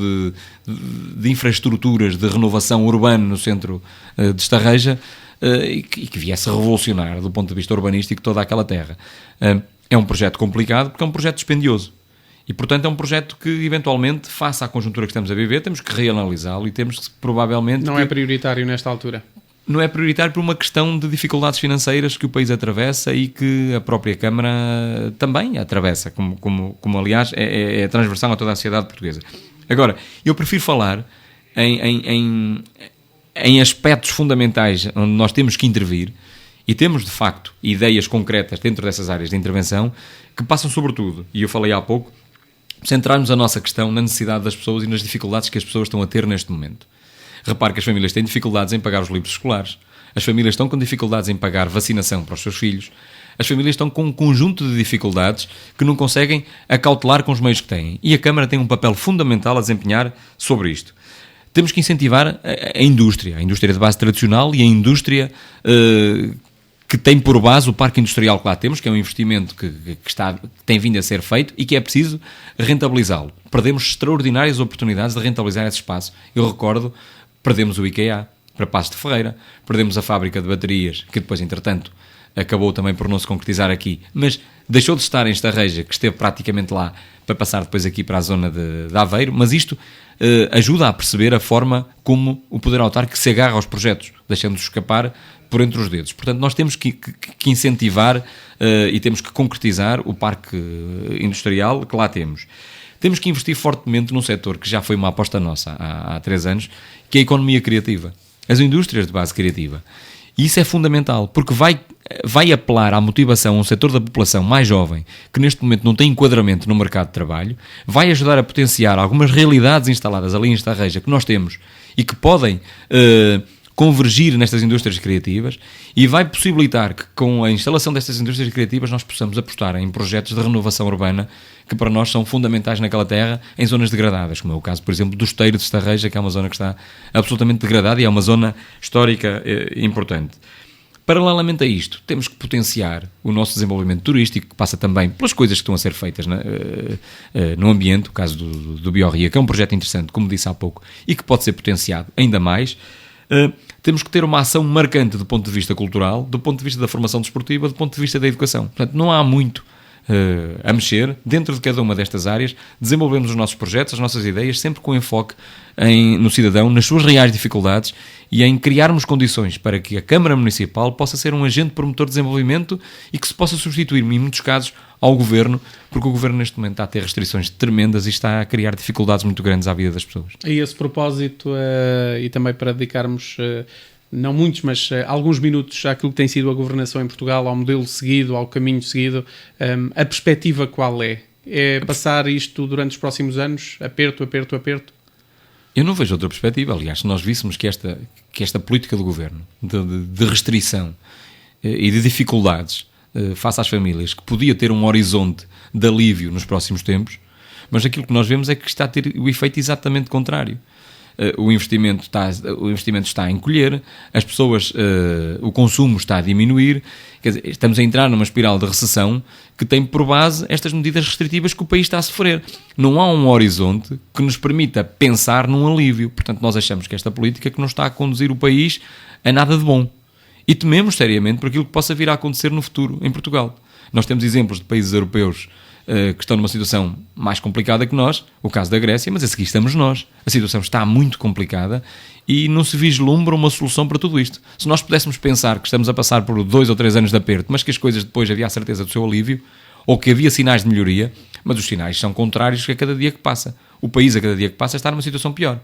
de infraestruturas de renovação urbana no centro de Estarreja, e que viesse a revolucionar, do ponto de vista urbanístico, toda aquela terra. É um projeto complicado, porque é um projeto dispendioso. E, portanto, é um projeto que, eventualmente, face à conjuntura que estamos a viver, temos que reanalisá-lo e temos que, provavelmente... Não é prioritário nesta altura? Não é prioritário por uma questão de dificuldades financeiras que o país atravessa e que a própria Câmara também atravessa, como aliás, é transversal a toda a sociedade portuguesa. Agora, eu prefiro falar em aspectos fundamentais onde nós temos que intervir e temos, de facto, ideias concretas dentro dessas áreas de intervenção que passam, sobretudo, e eu falei há pouco, centrarmos a nossa questão na necessidade das pessoas e nas dificuldades que as pessoas estão a ter neste momento. Repare que as famílias têm dificuldades em pagar os livros escolares, as famílias estão com dificuldades em pagar vacinação para os seus filhos, as famílias estão com um conjunto de dificuldades que não conseguem acautelar com os meios que têm. E a Câmara tem um papel fundamental a desempenhar sobre isto. Temos que incentivar a indústria de base tradicional e a indústria que tem por base o parque industrial que lá temos, que é um investimento que tem vindo a ser feito e que é preciso rentabilizá-lo. Perdemos extraordinárias oportunidades de rentabilizar esse espaço. Eu recordo, perdemos o IKEA para Passos de Ferreira, perdemos a fábrica de baterias, que depois, entretanto, acabou também por não se concretizar aqui, mas deixou de estar em Estarreja, que esteve praticamente lá, para passar depois aqui para a zona de Aveiro, mas isto ajuda a perceber a forma como o poder autárquico se agarra aos projetos, deixando-os escapar por entre os dedos. Portanto, nós temos que incentivar e temos que concretizar o parque industrial que lá temos. Temos que investir fortemente num setor que já foi uma aposta nossa há 3 anos, que é a economia criativa. as indústrias de base criativa. E isso é fundamental, porque vai apelar à motivação a um setor da população mais jovem, que neste momento não tem enquadramento no mercado de trabalho, vai ajudar a potenciar algumas realidades instaladas ali em Estarreja que nós temos e que podem convergir nestas indústrias criativas, e vai possibilitar que com a instalação destas indústrias criativas nós possamos apostar em projetos de renovação urbana que para nós são fundamentais naquela terra, em zonas degradadas, como é o caso, por exemplo, do Esteiro de Estarreja, que é uma zona que está absolutamente degradada e é uma zona histórica importante. Paralelamente a isto, temos que potenciar o nosso desenvolvimento turístico, que passa também pelas coisas que estão a ser feitas no ambiente, o caso do Biorria, que é um projeto interessante, como disse há pouco, e que pode ser potenciado ainda mais. Temos que ter uma ação marcante do ponto de vista cultural, do ponto de vista da formação desportiva, do ponto de vista da educação. Portanto, não há muito a mexer dentro de cada uma destas áreas. Desenvolvemos os nossos projetos, as nossas ideias, sempre com enfoque no cidadão, nas suas reais dificuldades, e em criarmos condições para que a Câmara Municipal possa ser um agente promotor de desenvolvimento e que se possa substituir, em muitos casos, ao Governo, porque o Governo neste momento está a ter restrições tremendas e está a criar dificuldades muito grandes à vida das pessoas. A esse propósito, e também para dedicarmos não muitos, mas alguns minutos àquilo que tem sido a governação em Portugal, ao modelo seguido, ao caminho seguido, a perspectiva qual é? É passar isto durante os próximos anos? Aperto, aperto, aperto? Eu não vejo outra perspectiva. Aliás, se nós víssemos que esta política do Governo de restrição e de dificuldades face às famílias, que podia ter um horizonte de alívio nos próximos tempos, mas aquilo que nós vemos é que está a ter o efeito exatamente contrário. O investimento está a encolher, as pessoas, o consumo está a diminuir, quer dizer, estamos a entrar numa espiral de recessão que tem por base estas medidas restritivas que o país está a sofrer. Não há um horizonte que nos permita pensar num alívio. Portanto, nós achamos que esta política que não está a conduzir o país a nada de bom. E tememos seriamente por aquilo que possa vir a acontecer no futuro em Portugal. Nós temos exemplos de países europeus que estão numa situação mais complicada que nós, o caso da Grécia, mas a seguir estamos nós. A situação está muito complicada e não se vislumbra uma solução para tudo isto. Se nós pudéssemos pensar que estamos a passar por 2 ou 3 anos de aperto, mas que as coisas depois havia a certeza do seu alívio, ou que havia sinais de melhoria, mas os sinais são contrários a cada dia que passa. O país, a cada dia que passa, está numa situação pior.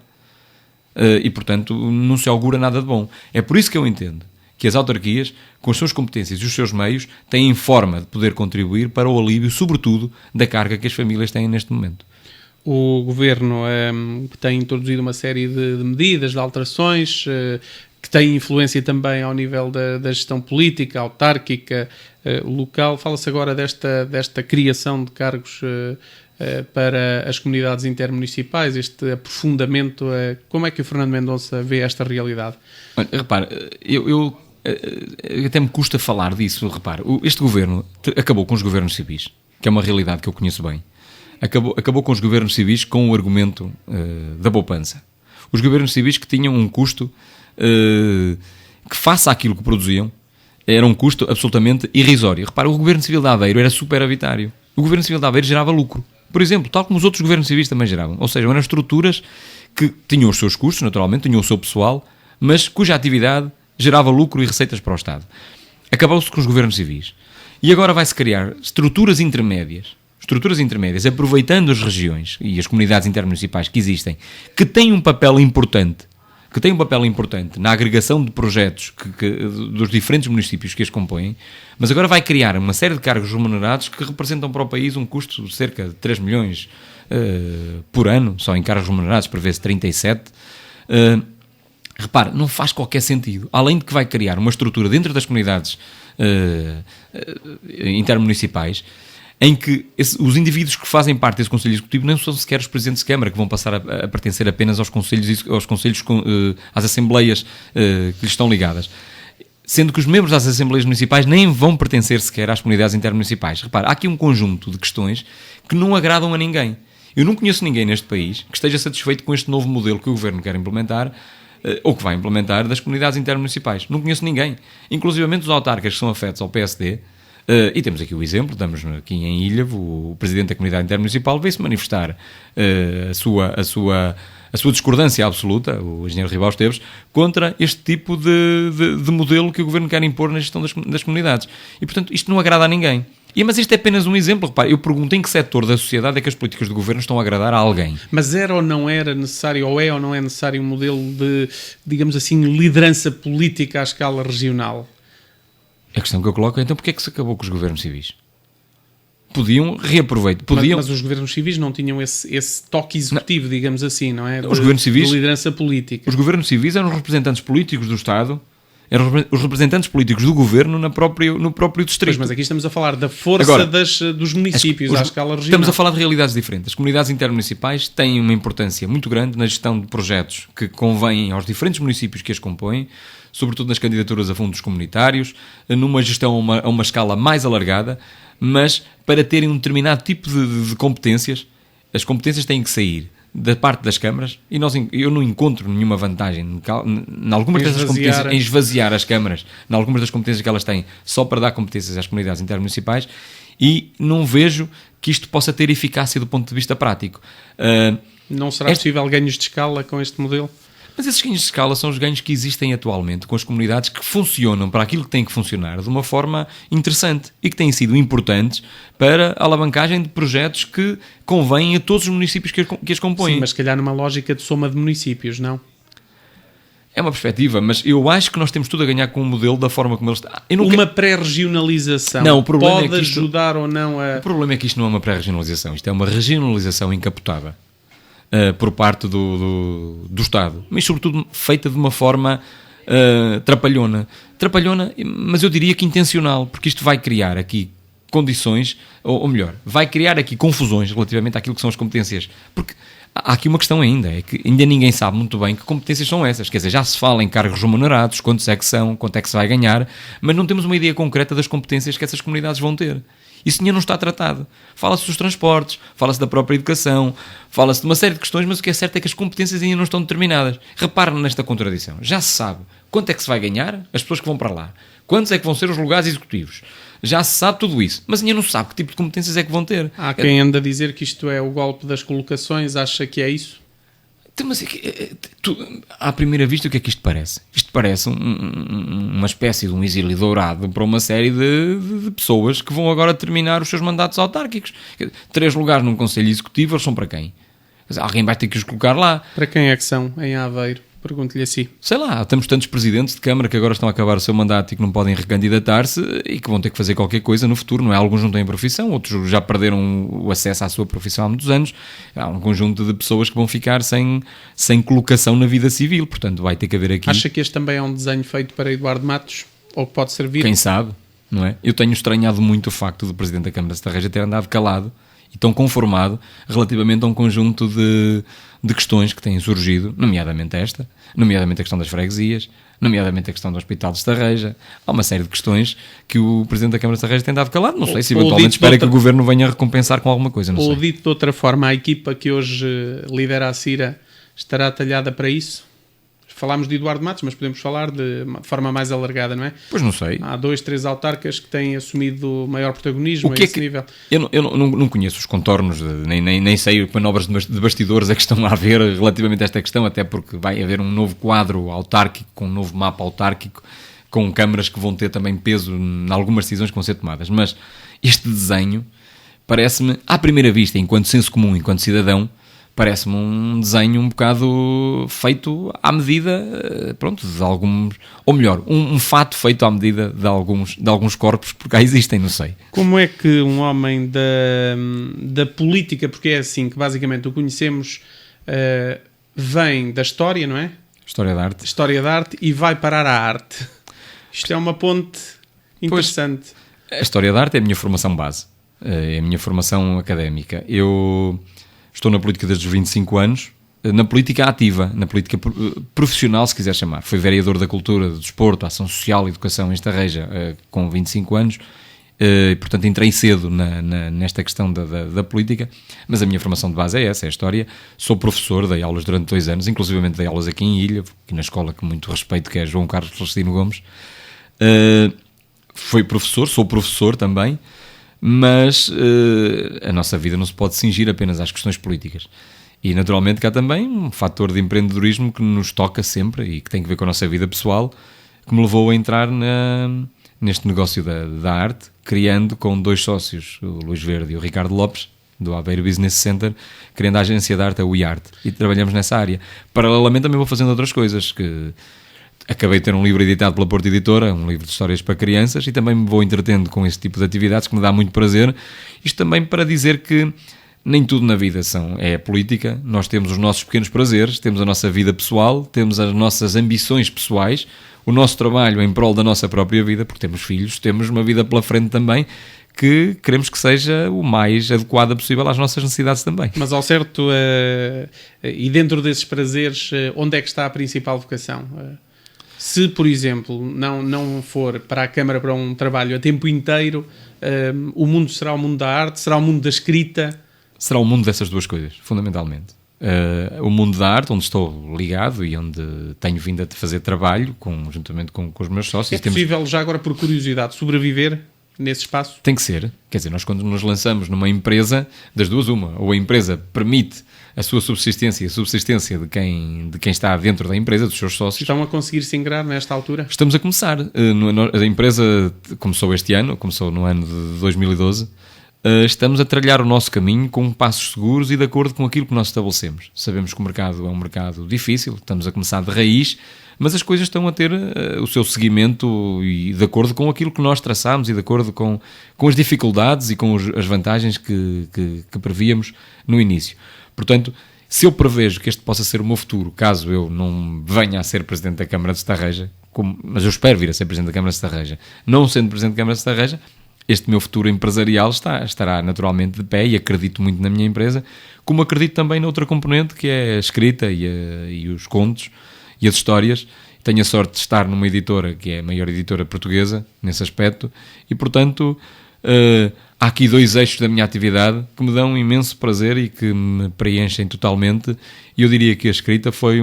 E, portanto, não se augura nada de bom. É por isso que eu entendo que as autarquias, com as suas competências e os seus meios, têm forma de poder contribuir para o alívio, sobretudo, da carga que as famílias têm neste momento. O Governo tem introduzido uma série de medidas, de alterações, que têm influência também ao nível da gestão política, autárquica, local. Fala-se agora desta criação de cargos para as comunidades intermunicipais, este aprofundamento. Como é que o Fernando Mendonça vê esta realidade? Olha, repara, eu até me custa falar disso. Repara, este governo acabou com os governos civis, que é uma realidade que eu conheço bem. Acabou com os governos civis com o argumento da poupança. Os governos civis que tinham um custo que, face àquilo que produziam, era um custo absolutamente irrisório. Repara, o governo civil de Aveiro era superavitário. O governo civil de Aveiro gerava lucro, por exemplo, tal como os outros governos civis também geravam. Ou seja, eram estruturas que tinham os seus custos, naturalmente, tinham o seu pessoal, mas cuja atividade gerava lucro e receitas para o Estado. Acabou-se com os governos civis. E agora vai-se criar estruturas intermédias, aproveitando as regiões e as comunidades intermunicipais que existem, que têm um papel importante na agregação de projetos dos diferentes municípios que as compõem, mas agora vai criar uma série de cargos remunerados que representam para o país um custo de cerca de 3 milhões por ano, só em cargos remunerados, prevê-se 37. Repare, não faz qualquer sentido. Além de que vai criar uma estrutura dentro das comunidades intermunicipais em que os indivíduos que fazem parte desse Conselho Executivo não são sequer os Presidentes de Câmara, que vão passar a pertencer apenas aos conselhos, às Assembleias que lhes estão ligadas. Sendo que os membros das Assembleias Municipais nem vão pertencer sequer às comunidades intermunicipais. Repara, há aqui um conjunto de questões que não agradam a ninguém. Eu não conheço ninguém neste país que esteja satisfeito com este novo modelo que o Governo quer implementar, ou que vai implementar, das comunidades intermunicipais. Não conheço ninguém. Inclusivamente os autarcas que são afetos ao PSD. E temos aqui o exemplo, estamos aqui em Ilhavo, o Presidente da Comunidade Intermunicipal veio-se manifestar a sua discordância absoluta, o Engenheiro Ribal Esteves, contra este tipo de modelo que o Governo quer impor na gestão das comunidades. E, portanto, isto não agrada a ninguém. Mas isto é apenas um exemplo. Repare, eu pergunto em que setor da sociedade é que as políticas do governo estão a agradar a alguém. Mas era ou não era necessário, ou é ou não é necessário um modelo de, digamos assim, liderança política à escala regional? A questão que eu coloco é, então, porque é que se acabou com os governos civis? Podiam reaproveitar. Mas os governos civis não tinham esse toque executivo, digamos assim, não é? Os governos civis, de liderança política. Os governos civis eram os representantes políticos do Estado, eram os representantes políticos do governo no próprio distrito. Pois, mas aqui estamos a falar da força agora, dos municípios à escala regional. Estamos a falar de realidades diferentes. As comunidades intermunicipais têm uma importância muito grande na gestão de projetos que convêm aos diferentes municípios que as compõem, sobretudo nas candidaturas a fundos comunitários, numa gestão a uma escala mais alargada, mas para terem um determinado tipo de competências, as competências têm que sair da parte das câmaras, e eu não encontro nenhuma vantagem em algumas dessas competências, em esvaziar as câmaras, em algumas das competências que elas têm, só para dar competências às comunidades intermunicipais, e não vejo que isto possa ter eficácia do ponto de vista prático. Não será possível ganhos de escala com este modelo? Mas esses ganhos de escala são os ganhos que existem atualmente com as comunidades que funcionam para aquilo que têm que funcionar de uma forma interessante e que têm sido importantes para a alavancagem de projetos que convêm a todos os municípios que as compõem. Sim, mas se calhar numa lógica de soma de municípios, não? É uma perspectiva, mas eu acho que nós temos tudo a ganhar com o modelo da forma como ele está. Uma pré-regionalização pode ajudar ou não a... O problema é que isto não é uma pré-regionalização, isto é uma regionalização encapotada. Por parte do Estado, mas sobretudo feita de uma forma trapalhona, mas eu diria que intencional, porque isto vai criar aqui condições, ou melhor, vai criar aqui confusões relativamente àquilo que são as competências, porque há aqui uma questão ainda, é que ainda ninguém sabe muito bem que competências são essas, quer dizer, já se fala em cargos remunerados, quantos é que são, quanto é que se vai ganhar, mas não temos uma ideia concreta das competências que essas comunidades vão ter. Isso ainda não está tratado. Fala-se dos transportes, fala-se da própria educação, fala-se de uma série de questões, mas o que é certo é que as competências ainda não estão determinadas. Repare nesta contradição. Já se sabe quanto é que se vai ganhar as pessoas que vão para lá, quantos é que vão ser os lugares executivos. Já se sabe tudo isso, mas ainda não se sabe que tipo de competências é que vão ter. Há quem anda a dizer que isto é o golpe das colocações, acha que é isso? Mas à primeira vista, o que é que isto parece? Isto parece uma espécie de um exílio dourado para uma série de pessoas que vão agora terminar os seus mandatos autárquicos. 3 lugares num Conselho Executivo, eles são para quem? Alguém vai ter que os colocar lá. Para quem é que são em Aveiro? Pergunto-lhe assim. Sei lá, temos tantos presidentes de Câmara que agora estão a acabar o seu mandato e que não podem recandidatar-se e que vão ter que fazer qualquer coisa no futuro, não é? Alguns não têm profissão, outros já perderam o acesso à sua profissão há muitos anos. Há um conjunto de pessoas que vão ficar sem colocação na vida civil, portanto vai ter que haver aqui... Acha que este também é um desenho feito para Eduardo Matos? Ou que pode servir? Quem sabe, não é? Eu tenho estranhado muito o facto do Presidente da Câmara de Estarreja ter andado calado e tão conformado relativamente a um conjunto de questões que têm surgido, nomeadamente esta, nomeadamente a questão das freguesias, nomeadamente a questão do Hospital de Estarreja. Há uma série de questões que o Presidente da Câmara de Estarreja tem dado calado. Não sei se eventualmente espera que o Governo venha a recompensar com alguma coisa. Ou dito de outra forma, a equipa que hoje lidera a CIRA estará talhada para isso? Falámos de Eduardo Matos, mas podemos falar de forma mais alargada, não é? Pois não sei. Há 2, 3 autarcas que têm assumido maior protagonismo a esse nível. Eu não conheço os contornos, nem sei manobras de bastidores é que estão a haver relativamente a esta questão, até porque vai haver um novo quadro autárquico, com um novo mapa autárquico, com câmaras que vão ter também peso em algumas decisões que vão ser tomadas. Mas este desenho parece-me, à primeira vista, enquanto senso comum, enquanto cidadão, parece-me um desenho um bocado feito à medida, pronto, de alguns... Ou melhor, um fato feito à medida de alguns corpos, porque cá existem, não sei. Como é que um homem da política, porque é assim que basicamente o conhecemos, vem da história, não é? História da arte. História da arte e vai parar à arte. Isto é uma ponte interessante. Pois, a história da arte é a minha formação base, é a minha formação académica. Eu... Estou na política desde os 25 anos, na política ativa, na política profissional, se quiser chamar. Fui vereador da Cultura, do Desporto, Ação Social e Educação em Estarreja com 25 anos, e portanto entrei cedo nesta questão da política, mas a minha formação de base é essa, é a história. Sou professor, dei aulas durante 2 anos, inclusivamente dei aulas aqui em Ilha, aqui na escola que muito respeito, que é João Carlos Celestino Gomes. Sou professor também, mas a nossa vida não se pode cingir apenas às questões políticas. E naturalmente que há também um fator de empreendedorismo que nos toca sempre e que tem que ver com a nossa vida pessoal, que me levou a entrar neste negócio da arte, criando com 2 sócios, o Luís Verde e o Ricardo Lopes, do Aveiro Business Center, criando a agência de arte, a WeArt, e trabalhamos nessa área. Paralelamente também vou fazendo outras coisas, que acabei de ter um livro editado pela Porto Editora, um livro de histórias para crianças, e também me vou entretendo com esse tipo de atividades que me dá muito prazer. Isto também para dizer que nem tudo na vida é política. Nós temos os nossos pequenos prazeres, temos a nossa vida pessoal, temos as nossas ambições pessoais, o nosso trabalho em prol da nossa própria vida, porque temos filhos, temos uma vida pela frente também, que queremos que seja o mais adequada possível às nossas necessidades também. Mas ao certo, e dentro desses prazeres, onde é que está a principal vocação? Se, por exemplo, não for para a Câmara para um trabalho a tempo inteiro, o mundo será o mundo da arte, será o mundo da escrita? Será o mundo dessas 2 coisas, fundamentalmente. O mundo da arte, onde estou ligado e onde tenho vindo a fazer trabalho, juntamente com os meus sócios. É possível, já agora por curiosidade, sobreviver nesse espaço? Tem que ser. Quer dizer, nós quando nos lançamos numa empresa, das 2 uma, ou a empresa permite a sua subsistência e a subsistência de quem está dentro da empresa, dos seus sócios. Estão a conseguir se ingrar nesta altura? Estamos a começar. A empresa começou este ano, começou no ano de 2012. Estamos a trilhar o nosso caminho com passos seguros e de acordo com aquilo que nós estabelecemos. Sabemos que o mercado é um mercado difícil, estamos a começar de raiz, mas as coisas estão a ter o seu seguimento e de acordo com aquilo que nós traçámos e de acordo com as dificuldades e com as vantagens que prevíamos no início. Portanto, se eu prevejo que este possa ser o meu futuro, caso eu não venha a ser Presidente da Câmara de Estarreja, mas eu espero vir a ser Presidente da Câmara de Estarreja, não sendo Presidente da Câmara de Estarreja, este meu futuro empresarial estará naturalmente de pé e acredito muito na minha empresa, como acredito também na outra componente que é a escrita e os contos e as histórias. Tenho a sorte de estar numa editora que é a maior editora portuguesa nesse aspecto e, portanto, há aqui 2 eixos da minha atividade que me dão um imenso prazer e que me preenchem totalmente. E eu diria que a escrita foi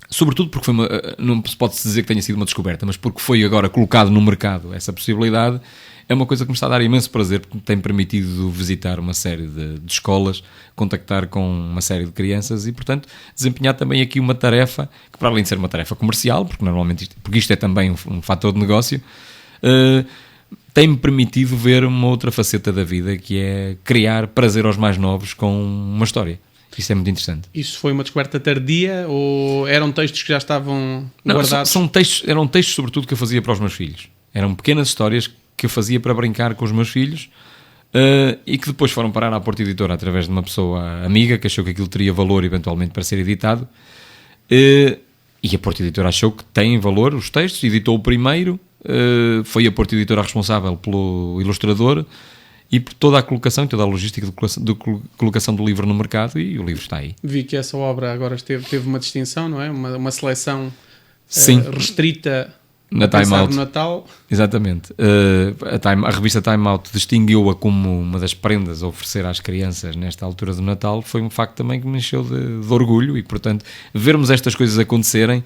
sobretudo porque não se pode dizer que tenha sido uma descoberta, mas porque foi agora colocado no mercado essa possibilidade, é uma coisa que me está a dar imenso prazer, porque me tem permitido visitar uma série de escolas, contactar com uma série de crianças e, portanto, desempenhar também aqui uma tarefa, que para além de ser uma tarefa comercial, porque isto é também um fator de negócio, tem-me permitido ver uma outra faceta da vida, que é criar prazer aos mais novos com uma história. Isso é muito interessante. Isso foi uma descoberta tardia ou eram textos que já estavam guardados? Eram textos sobretudo que eu fazia para os meus filhos. Eram pequenas histórias que eu fazia para brincar com os meus filhos e que depois foram parar à Porto Editora através de uma pessoa amiga que achou que aquilo teria valor eventualmente para ser editado e a Porto Editora achou que tem valor os textos, editou o primeiro, foi a Porto Editora responsável pelo ilustrador e por toda a colocação e toda a logística de colocação do livro no mercado, e o livro está aí. Vi que essa obra agora teve uma distinção, não é? Uma seleção restrita na Time Out. No Natal. Exatamente. A revista Time Out distinguiu-a como uma das prendas a oferecer às crianças nesta altura do Natal. Foi um facto também que me encheu de orgulho e, portanto, vermos estas coisas acontecerem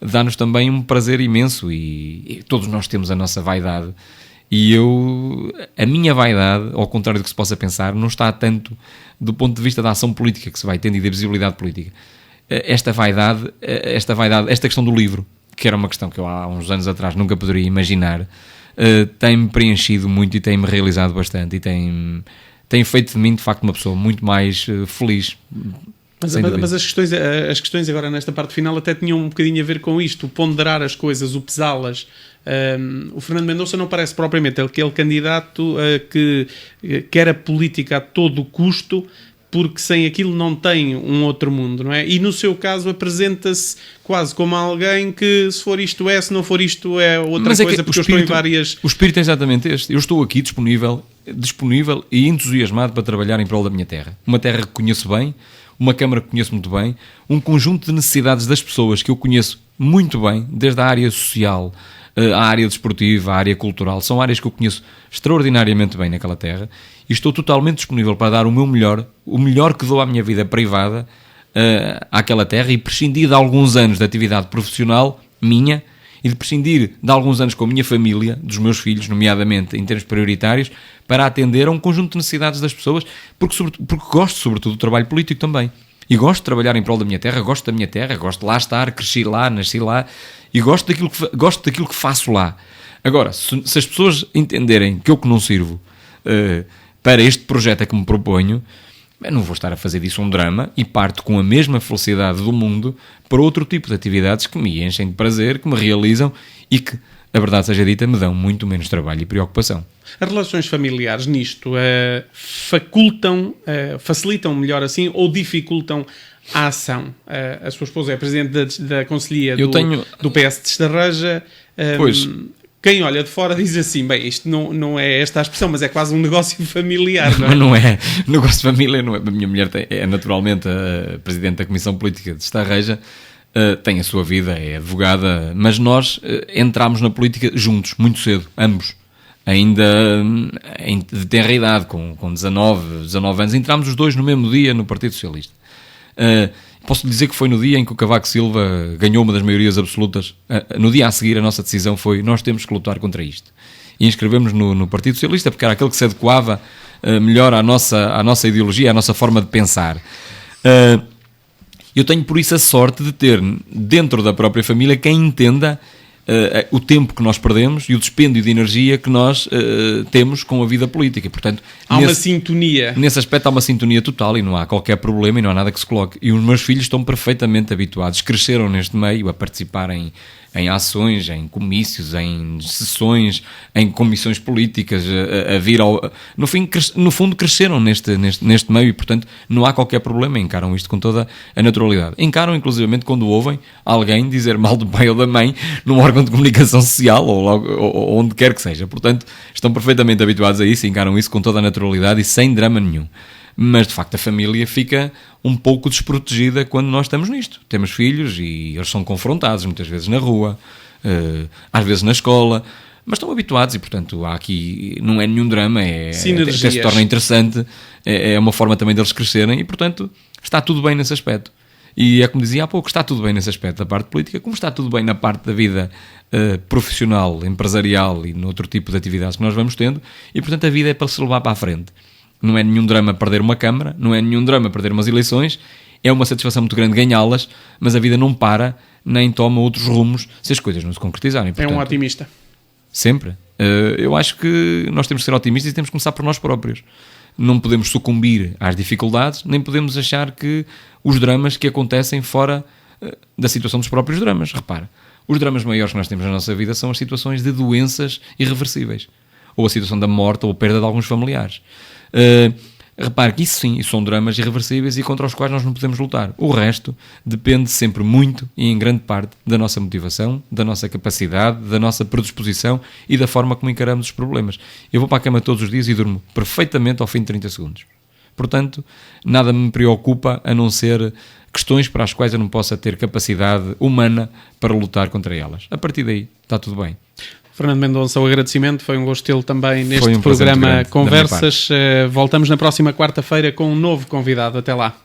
dá-nos também um prazer imenso e todos nós temos a nossa vaidade. E a minha vaidade, ao contrário do que se possa pensar, não está tanto do ponto de vista da ação política que se vai tendo e da visibilidade política. Esta questão do livro, que era uma questão que eu há uns anos atrás nunca poderia imaginar, tem-me preenchido muito e tem-me realizado bastante e tem feito de mim, de facto, uma pessoa muito mais feliz. Mas as questões agora nesta parte final até tinham um bocadinho a ver com isto, o ponderar as coisas, o pesá-las. O Fernando Mendonça não parece propriamente aquele candidato que quer a política a todo custo, porque sem aquilo não tem um outro mundo, não é? E no seu caso apresenta-se quase como alguém que se for isto se não for isto é outra coisa, porque eu estou em várias... O espírito é exatamente este. Eu estou aqui disponível e entusiasmado para trabalhar em prol da minha terra. Uma terra que conheço bem, uma Câmara que conheço muito bem, um conjunto de necessidades das pessoas que eu conheço muito bem, desde a área social, a área desportiva, a área cultural, são áreas que eu conheço extraordinariamente bem naquela terra e estou totalmente disponível para dar o meu melhor, o melhor que dou à minha vida privada àquela terra, e prescindir de alguns anos de atividade profissional minha e de prescindir de alguns anos com a minha família, dos meus filhos, nomeadamente em termos prioritários, para atender a um conjunto de necessidades das pessoas, porque gosto sobretudo do trabalho político também. E gosto de trabalhar em prol da minha terra, gosto da minha terra, gosto de lá estar, cresci lá, nasci lá, e gosto daquilo que faço lá. Agora, se as pessoas entenderem que eu que não sirvo para este projeto a que me proponho, eu não vou estar a fazer disso um drama e parto com a mesma felicidade do mundo para outro tipo de atividades que me enchem de prazer, que me realizam e que, a verdade seja dita, me dão muito menos trabalho e preocupação. As relações familiares nisto facilitam melhor assim ou dificultam a ação? A sua esposa é presidente da Conselhia do PS de Estarreja. Pois. Quem olha de fora diz assim, bem, isto não é esta a expressão, mas é quase um negócio familiar, não é? Mas não é. Negócio de família não é. A minha mulher é naturalmente a presidente da Comissão Política de Estarreja, tem a sua vida, é advogada, mas nós entramos na política juntos, muito cedo, ambos. Ainda de tenra idade, com 19 anos, entramos os dois no mesmo dia no Partido Socialista. Posso lhe dizer que foi no dia em que o Cavaco Silva ganhou uma das maiorias absolutas. No dia a seguir, a nossa decisão foi: nós temos que lutar contra isto. E inscrevemos no Partido Socialista, porque era aquele que se adequava melhor à nossa ideologia, à nossa forma de pensar. Eu tenho por isso a sorte de ter dentro da própria família quem entenda o tempo que nós perdemos e o dispêndio de energia que nós temos com a vida política. Portanto, há uma sintonia. Nesse aspecto há uma sintonia total e não há qualquer problema e não há nada que se coloque. E os meus filhos estão perfeitamente habituados, cresceram neste meio a participar em ações, em comícios, em sessões, em comissões políticas, a vir no fundo cresceram neste meio e, portanto, não há qualquer problema, encaram isto com toda a naturalidade. Encaram, inclusivamente, quando ouvem alguém dizer mal do pai ou da mãe num órgão de comunicação social ou onde quer que seja. Portanto, estão perfeitamente habituados a isso, encaram isso com toda a naturalidade e sem drama nenhum. Mas, de facto, a família fica um pouco desprotegida quando nós estamos nisto. Temos filhos e eles são confrontados muitas vezes na rua, às vezes na escola, mas estão habituados e, portanto, há aqui, não é nenhum drama, até se torna interessante, é uma forma também deles crescerem e, portanto, está tudo bem nesse aspecto. E é como dizia há pouco, está tudo bem nesse aspecto da parte política, como está tudo bem na parte da vida profissional, empresarial e noutro tipo de atividades que nós vamos tendo e, portanto, a vida é para se levar para a frente. Não é nenhum drama perder uma Câmara, não é nenhum drama perder umas eleições, é uma satisfação muito grande ganhá-las, mas a vida não para, nem toma outros rumos se as coisas não se concretizarem. Portanto, é um otimista. Sempre. Eu acho que nós temos que ser otimistas e temos que começar por nós próprios. Não podemos sucumbir às dificuldades, nem podemos achar que os dramas que acontecem fora da situação dos próprios dramas. Repara, os dramas maiores que nós temos na nossa vida são as situações de doenças irreversíveis, ou a situação da morte ou a perda de alguns familiares. Repare que isso sim, são dramas irreversíveis e contra os quais nós não podemos lutar. O resto depende sempre muito e em grande parte da nossa motivação, da nossa capacidade, da nossa predisposição e da forma como encaramos os problemas. Eu vou para a cama todos os dias e durmo perfeitamente ao fim de 30 segundos. Portanto, nada me preocupa a não ser questões para as quais eu não possa ter capacidade humana para lutar contra elas. A partir daí, está tudo bem. Fernando Mendonça, o agradecimento, foi um gosto tê-lo também neste programa Conversas. Voltamos na próxima quarta-feira com um novo convidado. Até lá.